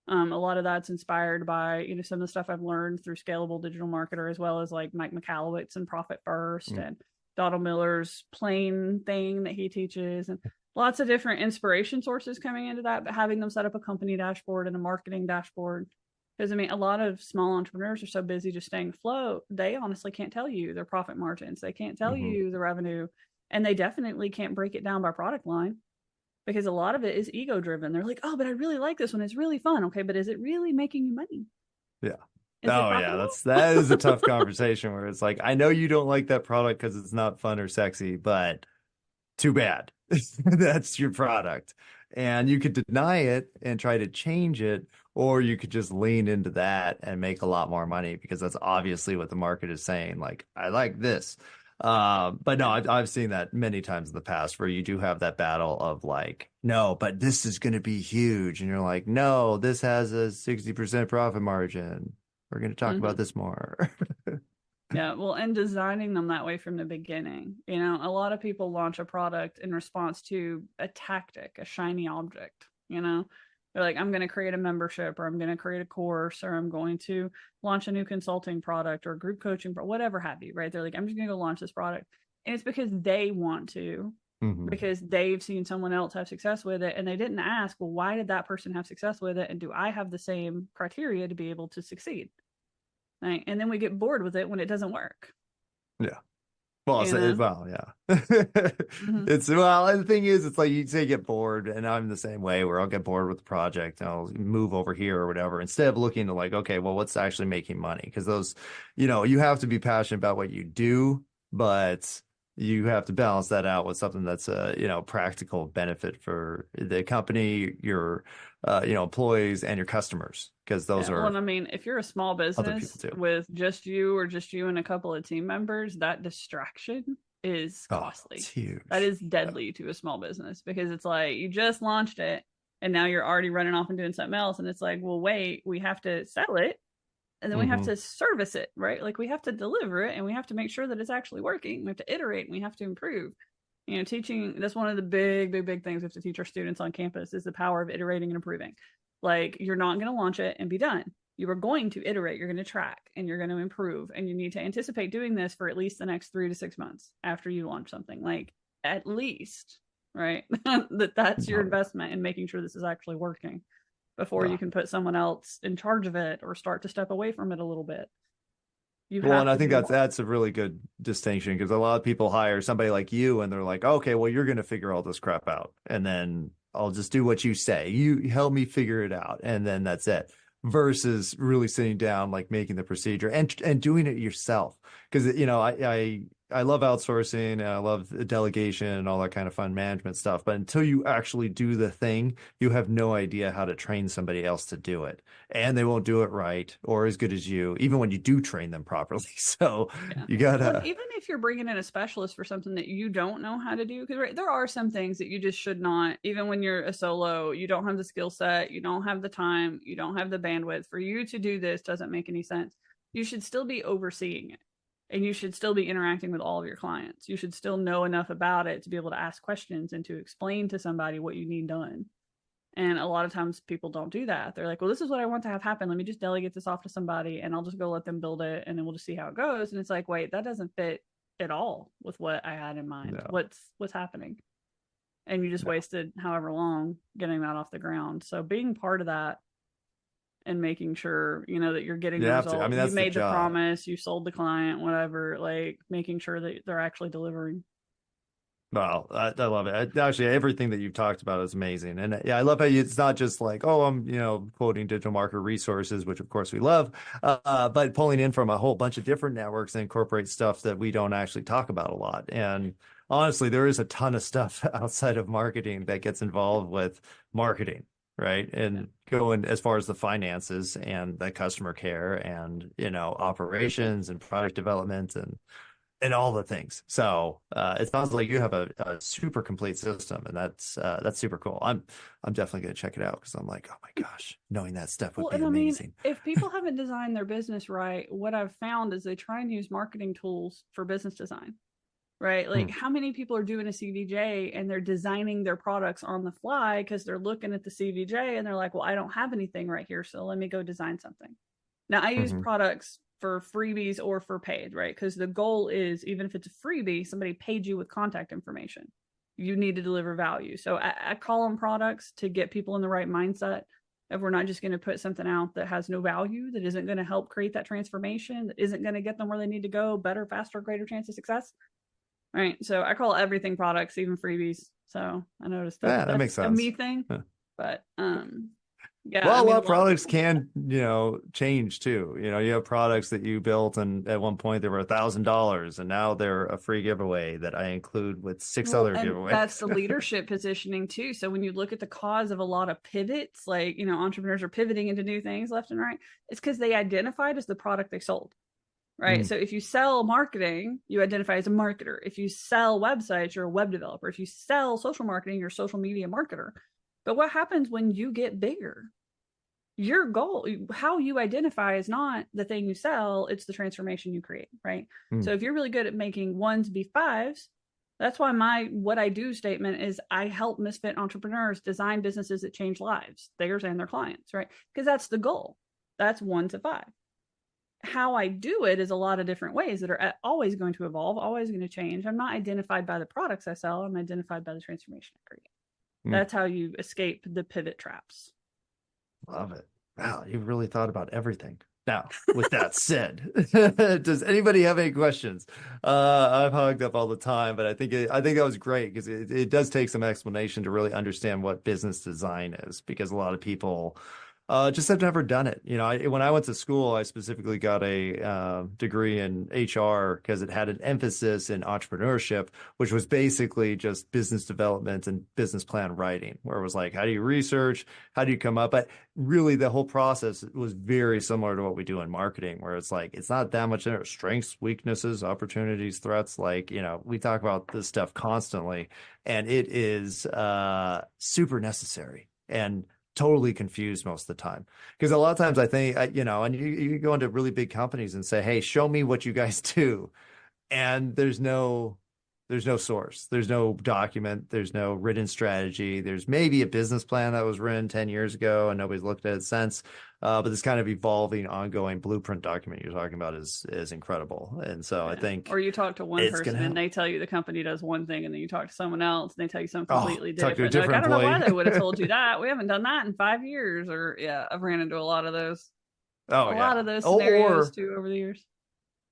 A lot of that's inspired by, some of the stuff I've learned through Scalable Digital Marketer, as well as like Mike McAllowitz and Profit First and Donald Miller's plane thing that he teaches, and lots of different inspiration sources coming into that, but having them set up a company dashboard and a marketing dashboard. Because a lot of small entrepreneurs are so busy just staying afloat, they honestly can't tell you their profit margins. They can't tell you the revenue, and they definitely can't break it down by product line. Because a lot of it is ego driven. They're like, oh, but I really like this one. It's really fun. Okay, but is it really making you money? Yeah. Yeah. That is a tough conversation where it's like, I know you don't like that product because it's not fun or sexy, but too bad. That's your product. And you could deny it and try to change it, or you could just lean into that and make a lot more money because that's obviously what the market is saying. Like, I like this. But no, I've seen that many times in the past where you do have that battle of like, no, but this is going to be huge. And you're like, no, this has a 60% profit margin. We're going to talk about this more. Yeah. Well, and designing them that way from the beginning, a lot of people launch a product in response to a tactic, a shiny object, they're like, I'm going to create a membership, or I'm going to create a course, or I'm going to launch a new consulting product or group coaching, whatever have you, right? They're like, I'm just going to go launch this product. And it's because they want to, because they've seen someone else have success with it. And they didn't ask, well, why did that person have success with it? And do I have the same criteria to be able to succeed? Right? And then we get bored with it when it doesn't work. Yeah. Well, yeah. Mm-hmm. The thing is, it's like you say get bored, and I'm the same way where I'll get bored with the project and I'll move over here or whatever, instead of looking to like, okay, well, what's actually making money? Because those, you have to be passionate about what you do, but you have to balance that out with something that's a, practical benefit for the company, your, employees and your customers, because those are. Well, if you're a small business with just you and a couple of team members, that distraction is costly. It's huge. That is deadly to a small business, because it's like you just launched it and now you're already running off and doing something else. And it's like, well, wait, we have to sell it. And then we have to service it, right? Like we have to deliver it and we have to make sure that it's actually working. We have to iterate and we have to improve. You know, teaching, that's one of the big things we have to teach our students on campus is the power of iterating and improving. Like you're not going to launch it and be done. You are going to iterate, you're going to track, and you're going to improve. And you need to anticipate doing this for at least the next 3 to 6 months after you launch something. Like at least, right? That's your investment in making sure this is actually working before you can put someone else in charge of it or start to step away from it a little bit. Well, and I think that's a really good distinction, because a lot of people hire somebody like you and they're like, okay, well, you're going to figure all this crap out, and then I'll just do what you say. You help me figure it out, and then that's it. Versus really sitting down, like making the procedure and doing it yourself. Because, you know, I love outsourcing and I love delegation and all that kind of fun management stuff. But until you actually do the thing, you have no idea how to train somebody else to do it. And they won't do it right or as good as you, even when you do train them properly. So you got to. Even if you're bringing in a specialist for something that you don't know how to do, because there are some things that you just should not, even when you're a solo, you don't have the skill set, you don't have the time, you don't have the bandwidth for you to do this, doesn't make any sense. You should still be overseeing it. And you should still be interacting with all of your clients. You should still know enough about it to be able to ask questions and to explain to somebody what you need done. And a lot of times people don't do that. They're like, well, this is what I want to have happen. Let me just delegate this off to somebody and I'll just go let them build it. And then we'll just see how it goes. And it's like, wait, that doesn't fit at all with what I had in mind. No. What's happening? And you just wasted however long getting that off the ground. So being part of that and making sure, you know, that you're getting the result. I mean, you made the promise, you sold the client, whatever, like making sure that they're actually delivering. Well, I love it. Actually, everything that you've talked about is amazing. And yeah, I love how it's not just like, oh, I'm, you know, quoting digital marketer resources, which of course we love, but pulling in from a whole bunch of different networks and incorporate stuff that we don't actually talk about a lot. And honestly, there is a ton of stuff outside of marketing that gets involved with marketing. Right. And going as far as the finances and the customer care and, you know, operations and product development and all the things. So it sounds like you have a super complete system, and that's super cool. I'm definitely going to check it out, because I'm like, oh my gosh, knowing that stuff would be amazing. I mean, if people haven't designed their business right, what I've found is they try and use marketing tools for business design. Right? Like how many people are doing a CVJ and they're designing their products on the fly because they're looking at the CVJ and they're like, well, I don't have anything right here, so let me go design something. Now I use products for freebies or for paid, right? Because the goal is, even if it's a freebie, somebody paid you with contact information. You need to deliver value. So I call them products to get people in the right mindset. If we're not just going to put something out that has no value, that isn't going to help create that transformation, that isn't going to get them where they need to go, better, faster, greater chance of success. Right. So I call everything products, even freebies. So I noticed that makes sense. A me thing. Huh. But yeah. Well, a lot of products can, you know, change too. You know, you have products that you built and at one point they were $1,000 and now they're a free giveaway that I include with 6 other giveaways. That's the leadership positioning too. So when you look at the cause of a lot of pivots, like, you know, entrepreneurs are pivoting into new things left and right, it's because they identified as the product they sold. Right. So if you sell marketing, you identify as a marketer. If you sell websites, you're a web developer. If you sell social marketing, you're a social media marketer. But what happens when you get bigger? Your goal, how you identify, is not the thing you sell, it's the transformation you create. Right. So if you're really good at making ones be fives, that's why what I do statement is I help misfit entrepreneurs design businesses that change lives, theirs and their clients. Right. Because that's the goal. That's 1 to 5. How I do it is a lot of different ways that are always going to evolve, always going to change. I'm not identified by the products I sell. I'm identified by the transformation I create. That's how you escape the pivot traps. Love it. Wow. You've really thought about everything. Now, with that said, does anybody have any questions? I've hugged up all the time, but I think that was great, because it does take some explanation to really understand what business design is, because a lot of people just have never done it. You know, when I went to school, I specifically got a degree in HR because it had an emphasis in entrepreneurship, which was basically just business development and business plan writing, where it was like, how do you research? How do you come up? But really, the whole process was very similar to what we do in marketing, where it's like, it's not that much in it. Strengths, weaknesses, opportunities, threats. Like, you know, we talk about this stuff constantly, and it is super necessary. And totally confused most of the time. Because a lot of times I think, you know, and you go into really big companies and say, hey, show me what you guys do. And there's no source, there's no document, there's no written strategy. There's maybe a business plan that was written 10 years ago and nobody's looked at it since. But this kind of evolving, ongoing blueprint document you're talking about is incredible. And so I think, or you talk to one person and they tell you the company does one thing, and then you talk to someone else and they tell you something completely different. Like, I don't know why they would have told you that. We haven't done that in 5 years. Or I've ran into a lot of those. A lot of those scenarios too over the years.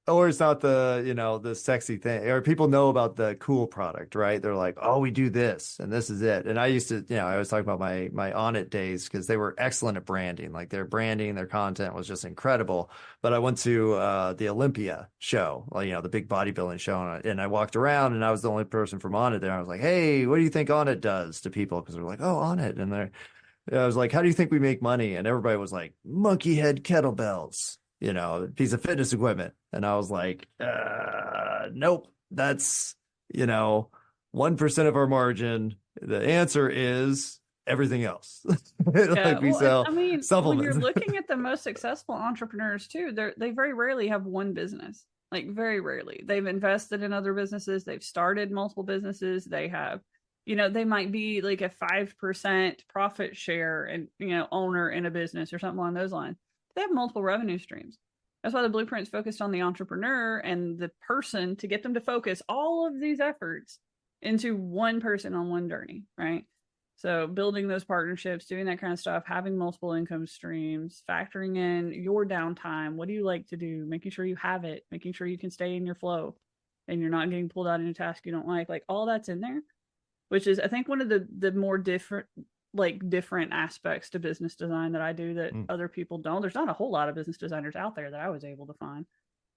Or it's not the, you know, the sexy thing, or people know about the cool product, right? They're like, oh, we do this and this is it. And I used to, you know, I was talking about my On It days because they were excellent at branding. Like their branding, their content was just incredible. But I went to the Olympia show, you know, the big bodybuilding show. And I walked around and I was the only person from On It there. I was like, hey, what do you think On It does to people? Because they're like, oh, On It. And I was like, how do you think we make money? And everybody was like, monkey head kettlebells, you know, a piece of fitness equipment. And I was like, nope, that's, you know, 1% of our margin. The answer is everything else. Like we sell supplements. When you're looking at the most successful entrepreneurs too, they very rarely have one business. Like very rarely. They've invested in other businesses. They've started multiple businesses. They have, you know, they might be like a 5% profit share and, you know, owner in a business or something along those lines. They have multiple revenue streams. That's why the blueprint's focused on the entrepreneur and the person to get them to focus all of these efforts into one person on one journey, right? So building those partnerships, doing that kind of stuff, having multiple income streams, factoring in your downtime. What do you like to do? Making sure you have it, making sure you can stay in your flow and you're not getting pulled out in a task you don't like all that's in there, which is, I think, one of the more different aspects to business design that I do that other people don't. There's not a whole lot of business designers out there that I was able to find,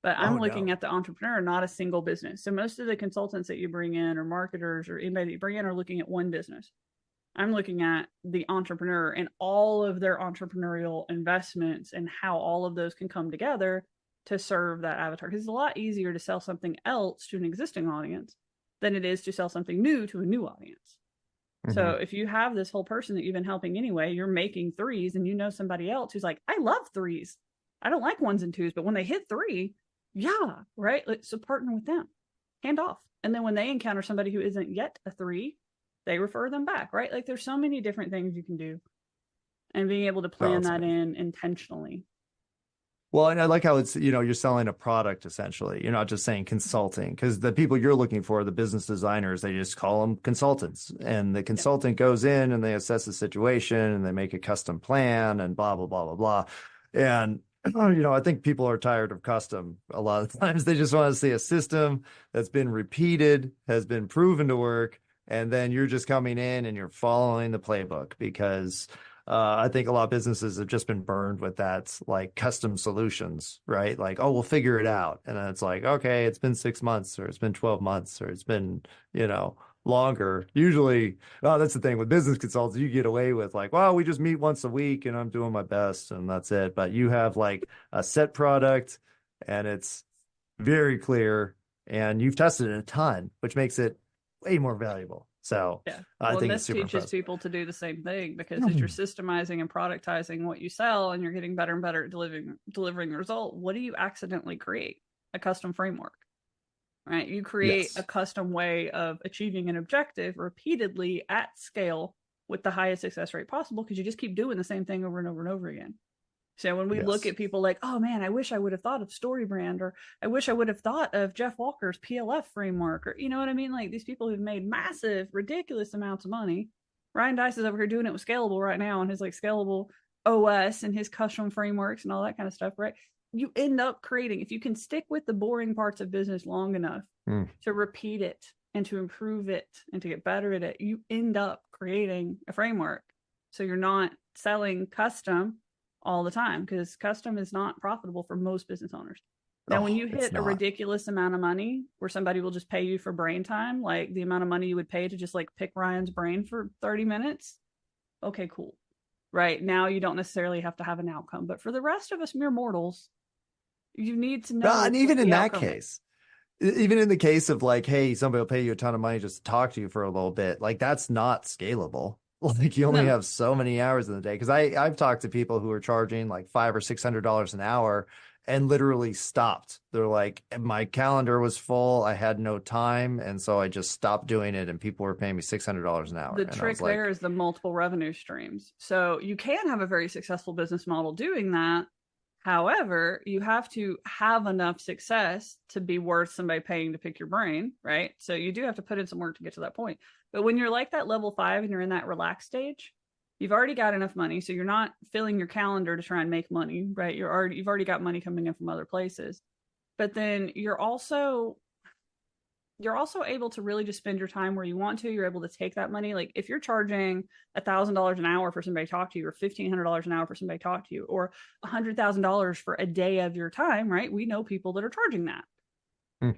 but I'm looking at the entrepreneur, not a single business. So most of the consultants that you bring in or marketers or anybody that you bring in are looking at one business. I'm looking at the entrepreneur and all of their entrepreneurial investments and how all of those can come together to serve that avatar. Because it's a lot easier to sell something else to an existing audience than it is to sell something new to a new audience. So if you have this whole person that you've been helping anyway, you're making threes and you know somebody else who's like, I love threes. I don't like ones and twos, but when they hit three, yeah, right. So partner with them, hand off. And then when they encounter somebody who isn't yet a three, they refer them back, right? Like there's so many different things you can do and being able to plan that in intentionally. Well, and I like how it's, you know, you're selling a product essentially. You're not just saying consulting, because the people you're looking for, the business designers, they just call them consultants. And the consultant goes in and they assess the situation and they make a custom plan and blah, blah, blah, blah, blah. And, you know, I think people are tired of custom a lot of times. They just want to see a system that's been repeated, has been proven to work. And then you're just coming in and you're following the playbook because I think a lot of businesses have just been burned with that, like custom solutions, right? Like, oh, we'll figure it out. And then it's like, okay, it's been 6 months or it's been 12 months or it's been, you know, longer. Usually, that's the thing with business consultants, you get away with like, well, we just meet once a week and I'm doing my best and that's it. But you have like a set product and it's very clear and you've tested it a ton, which makes it way more valuable. So I think this teaches people to do the same thing because as you're systemizing and productizing what you sell and you're getting better and better at delivering the result, what do you accidentally create? A custom framework, right? You create a custom way of achieving an objective repeatedly at scale with the highest success rate possible because you just keep doing the same thing over and over and over again. So when we look at people like, oh man, I wish I would have thought of StoryBrand, or I wish I would have thought of Jeff Walker's PLF framework, or you know what I mean? Like these people who've made massive, ridiculous amounts of money. Ryan Dice is over here doing it with Scalable right now on his like Scalable OS and his custom frameworks and all that kind of stuff, right? You end up creating, if you can stick with the boring parts of business long enough to repeat it and to improve it and to get better at it, you end up creating a framework. So you're not selling custom all the time because custom is not profitable for most business owners. Now, when you hit a ridiculous amount of money where somebody will just pay you for brain time, like the amount of money you would pay to just like pick Ryan's brain for 30 minutes. Okay, cool. Right now, you don't necessarily have to have an outcome, but for the rest of us mere mortals, you need to know. And even in that case, even in the case of like, hey, somebody will pay you a ton of money just to talk to you for a little bit, like that's not scalable. Like you only No, have so many hours in the day. Because I've talked to people who are charging like $500 or $600 an hour and literally stopped. They're like, my calendar was full, I had no time, and so I just stopped doing it. And people were paying me $600 an hour. the And I was trick there like, is the multiple revenue streams. So you can have a very successful business model doing that. However, you have to have enough success to be worth somebody paying to pick your brain, right? So you do have to put in some work to get to that point. But when you're like that level 5 and you're in that relaxed stage, you've already got enough money, so you're not filling your calendar to try and make money, right? You've already got money coming in from other places. But then you're also able to really just spend your time where you want to. You're able to take that money. Like if you're charging $1,000 an hour for somebody to talk to you, or $1,500 an hour for somebody to talk to you, or $100,000 for a day of your time, right? We know people that are charging that,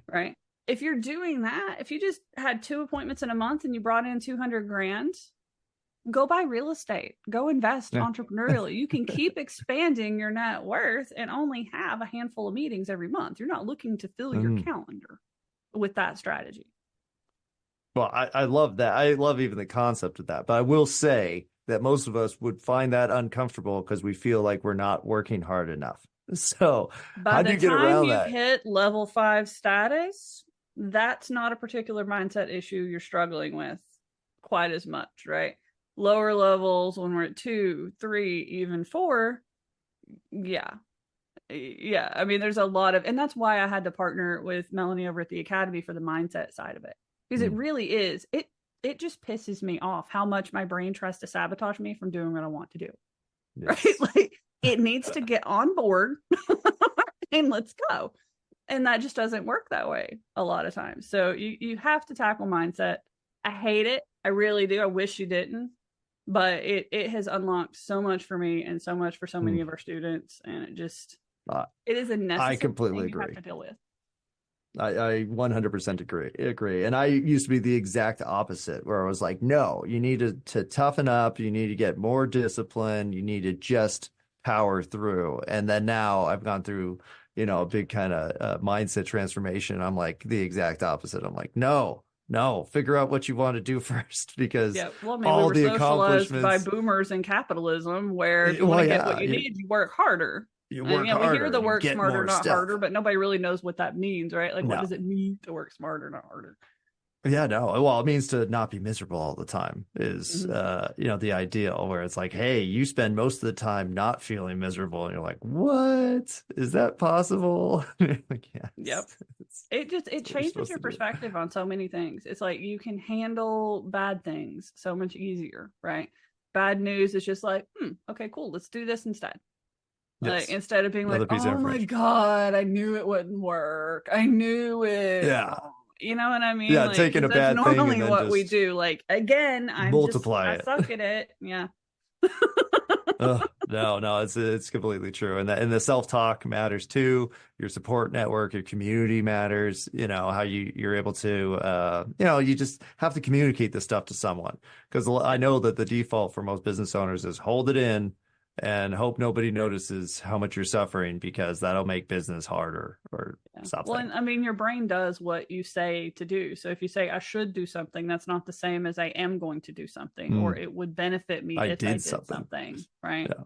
right? If you're doing that, if you just had 2 appointments in a month and you brought in 200 grand, go buy real estate, go invest entrepreneurially. You can keep expanding your net worth and only have a handful of meetings every month. You're not looking to fill your calendar with that strategy. well, I love that. I love even the concept of that. But I will say that most of us would find that uncomfortable because we feel like we're not working hard enough. So how do you get around that? By the time you've hit level 5 status, that's not a particular mindset issue you're struggling with quite as much, right? Lower levels, when we're at 2, 3, even 4, yeah. I mean, there's a lot of, and that's why I had to partner with Melanie over at the Academy for the mindset side of it, because it really is, it just pisses me off how much my brain tries to sabotage me from doing what I want to do. Yes. Right? Like it needs to get on board and let's go. And that just doesn't work that way a lot of times. So you have to tackle mindset. I hate it. I really do. I wish you didn't, but it has unlocked so much for me and so much for so many of our students. And it just, it is a necessary I completely thing you agree. have to deal with. I 100% agree. And I used to be the exact opposite, where I was like, no, you need to toughen up. You need to get more discipline. You need to just power through. And then now I've gone through, a big kind of mindset transformation. I'm like the exact opposite. I'm like, no, figure out what you want to do first, because all we the were socialized accomplishments by boomers in capitalism, where if you want to get what you need, you work harder. You work harder. We hear the work smarter, not stuff. harder, but nobody really knows what that means, right? Like, what does it mean to work smarter, not harder? Yeah, no. Well, it means to not be miserable all the time is, the ideal, where it's like, hey, you spend most of the time not feeling miserable. And you're like, what? Is that possible? Like, yes. Yep. It changes your perspective on so many things. It's like you can handle bad things so much easier, right? Bad news is just like, okay, cool. Let's do this instead. Yes. Like instead of being like, oh my God, I knew it wouldn't work. I knew it. Yeah. You know what I mean? Yeah, like, taking a bad thing. That's normally what we do. Like, again, I suck at it. Yeah. No, it's completely true. And the self-talk matters too. Your support network, your community matters, how you're able to, you just have to communicate this stuff to someone. Because I know that the default for most business owners is hold it in and hope nobody notices how much you're suffering, because that'll make business harder or something. Well, I mean, your brain does what you say to do. So if you say I should do something, that's not the same as I am going to do something, or it would benefit me if I did something, right? Yeah.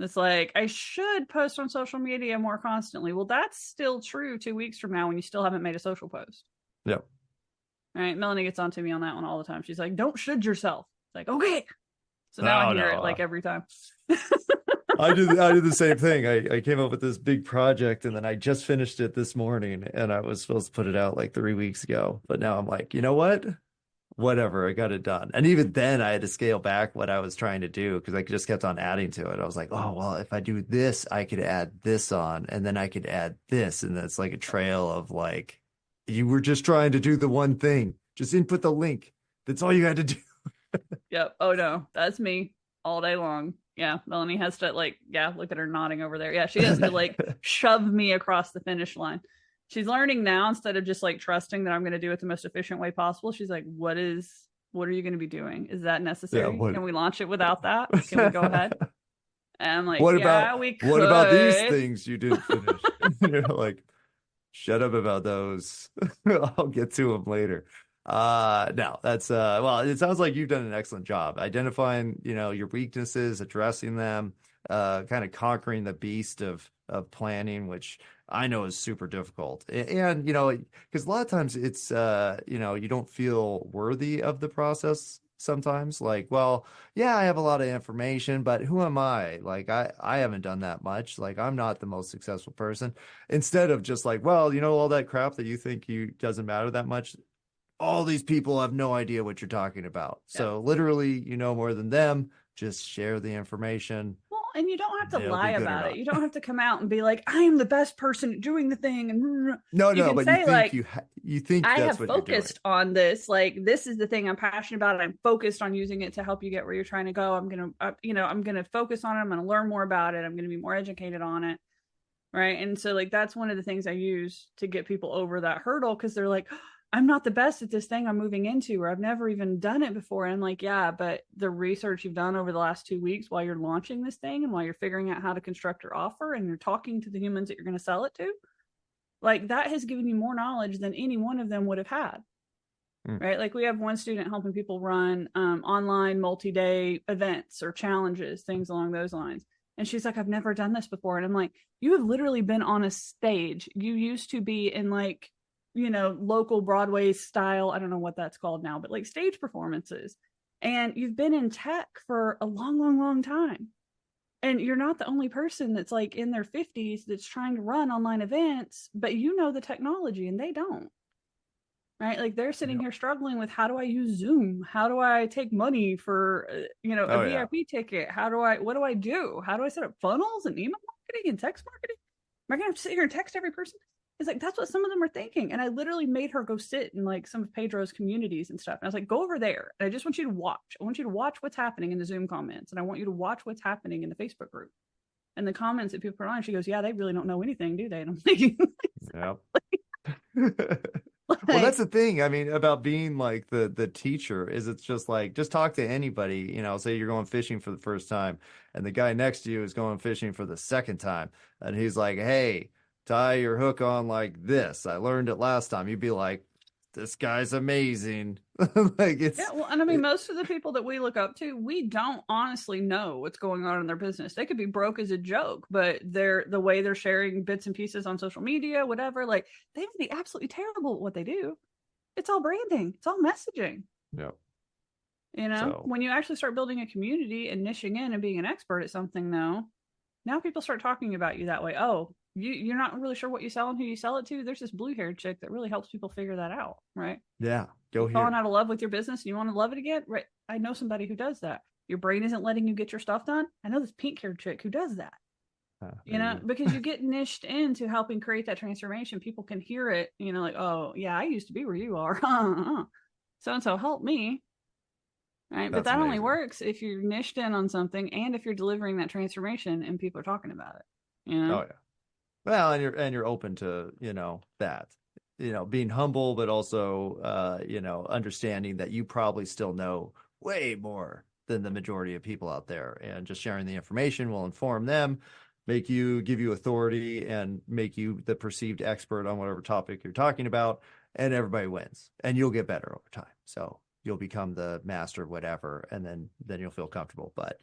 It's like, I should post on social media more constantly. Well, that's still true 2 weeks from now when you still haven't made a social post. Yep. All right. Melanie gets on to me on that one all the time. She's like, don't should yourself. It's like, okay. So now I hear it like every time. I do the same thing. I came up with this big project, and then I just finished it this morning, and I was supposed to put it out like 3 weeks ago. But now I'm like, you know what? Whatever, I got it done. And even then I had to scale back what I was trying to do, because I just kept on adding to it. I was like, oh, well, if I do this, I could add this on, and then I could add this. And that's like a trail of like, you were just trying to do the one thing. Just input the link. That's all you had to do. Yep. Oh no, that's me all day long. Yeah. Melanie has to look at her nodding over there. Yeah. She has to shove me across the finish line. She's learning now, instead of just trusting that I'm going to do it the most efficient way possible. She's like, what are you going to be doing? Is that necessary? Can we launch it without that? Can we go ahead? And I'm like, we could. What about these things you didn't finish? You're like, shut up about those. I'll get to them later. No, that's well, it sounds like you've done an excellent job identifying, your weaknesses, addressing them, kind of conquering the beast of planning, which I know is super difficult. And, because a lot of times it's you don't feel worthy of the process sometimes. Like, well, yeah, I have a lot of information, but who am I? Like, I haven't done that much. Like, I'm not the most successful person. Instead of just like, well, all that crap that you think you doesn't matter that much, all these people have no idea what you're talking about. Yeah. So literally, you know more than them. Just share the information. Well, and you don't have to It'll lie be good or about it. not. You don't have to come out and be like, I am the best person at doing the thing. And No, you no, can but you say think like, you think I that's have what you're doing. focused on this. Like, this is the thing I'm passionate about. I'm focused on using it to help you get where you're trying to go. I'm going to, I'm going to focus on it. I'm going to learn more about it. I'm going to be more educated on it. Right. And so like, that's one of the things I use to get people over that hurdle. Cause they're like, I'm not the best at this thing I'm moving into, or I've never even done it before. And I'm like, yeah, but the research you've done over the last 2 weeks while you're launching this thing and while you're figuring out how to construct your offer and you're talking to the humans that you're going to sell it to, like that has given you more knowledge than any one of them would have had. Right. Like we have one student helping people run online multi-day events or challenges, things along those lines. And she's like, I've never done this before. And I'm like, you have literally been on a stage. You used to be in like, local Broadway style. I don't know what that's called now, but like stage performances. And you've been in tech for a long, long, long time. And you're not the only person that's like in their 50s that's trying to run online events, but you know the technology and they don't. Right? Like they're sitting here struggling with, how do I use Zoom? How do I take money for, a VIP ticket? What do I do? How do I set up funnels and email marketing and text marketing? Am I going to have to sit here and text every person? It's like, that's what some of them are thinking. And I literally made her go sit in like some of Pedro's communities and stuff. And I was like, go over there. And I just want you to watch. I want you to watch what's happening in the Zoom comments. And I want you to watch what's happening in the Facebook group and the comments that people put on. She goes, yeah, they really don't know anything, do they? And I'm like, yep. Well, that's the thing. I mean, about being like the teacher is it's just like, just talk to anybody, say you're going fishing for the first time and the guy next to you is going fishing for the second time. And he's like, hey, tie your hook on like this. I learned it last time. You'd be like, this guy's amazing. Like it's yeah. Well, and I mean, most of the people that we look up to, we don't honestly know what's going on in their business. They could be broke as a joke, but the way they're sharing bits and pieces on social media, whatever, like they would be absolutely terrible at what they do. It's all branding. It's all messaging. Yep. When you actually start building a community and niching in and being an expert at something, though, now people start talking about you that way. Oh, you're not really sure what you sell and who you sell it to. There's this blue-haired chick that really helps people figure that out, right? Yeah, go here. Falling out of love with your business and you want to love it again, right? I know somebody who does that. Your brain isn't letting you get your stuff done. I know this pink-haired chick who does that. Because you get niched into helping create that transformation. People can hear it, like, oh, yeah, I used to be where you are. So-and-so help me. Right. But that only works if you're niched in on something and if you're delivering that transformation and people are talking about it. Oh, yeah. Well, and you're open to, that, being humble, but also, understanding that you probably still know way more than the majority of people out there. And just sharing the information will inform them, give you authority and make you the perceived expert on whatever topic you're talking about. And everybody wins and you'll get better over time. So you'll become the master, whatever, and then you'll feel comfortable. But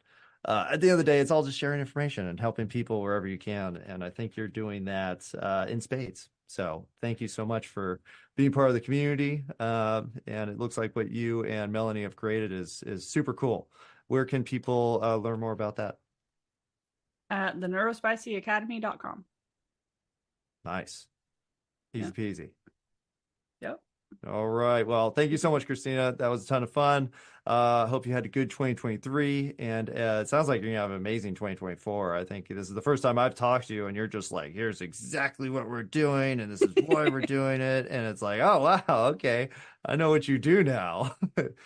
at the end of the day, it's all just sharing information and helping people wherever you can. And I think you're doing that in spades. So thank you so much for being part of the community. And it looks like what you and Melanie have created is super cool. Where can people learn more about that? At the neurospicyacademy.com. Nice. Easy peasy. Yep. All right. Well, thank you so much, Christina. That was a ton of fun. Hope you had a good 2023. And it sounds like you're going to have an amazing 2024. I think this is the first time I've talked to you and you're just like, here's exactly what we're doing. And this is why we're doing it. And it's like, oh, wow. Okay. I know what you do now.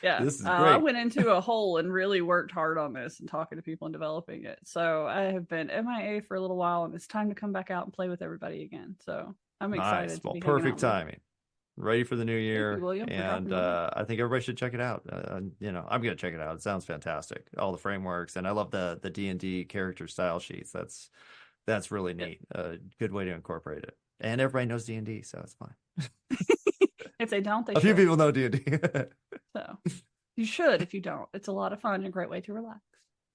Yeah. This is great. I went into a hole and really worked hard on this and talking to people and developing it. So I have been MIA for a little while and it's time to come back out and play with everybody again. So I'm excited. Nice. To Well, be perfect timing. Ready for the new year. William, and I think everybody should check it out. I'm going to check it out. It sounds fantastic. All the frameworks. And I love the D&D character style sheets. That's really neat. A good way to incorporate it. And everybody knows D&D, so it's fine. If they don't, they A few should. people know D&D. So you should if you don't. It's a lot of fun and a great way to relax.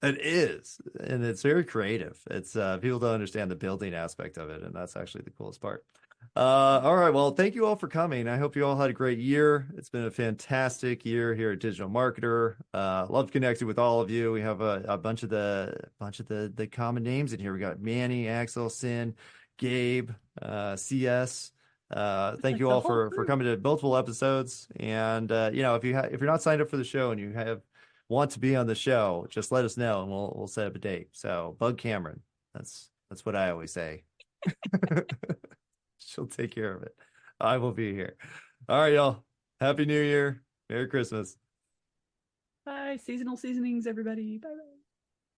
It is, and it's very creative. It's people don't understand the building aspect of it, and that's actually the coolest part. All right, well, thank you all for coming. I hope you all had a great year. It's been a fantastic year here at Digital Marketer. Love connecting with all of you. We have a bunch of the common names in here. We got Manny, Axel, Sin, Gabe, CS. Thank like you the all whole for group. coming to multiple episodes. And you know, if you're not signed up for the show and you want to be on the show, just let us know and we'll set up a date. So bug Cameron. That's what I always say. She'll take care of it. I will be here. All right, y'all. Happy New Year. Merry Christmas. Bye. Seasonal seasonings, everybody. Bye bye.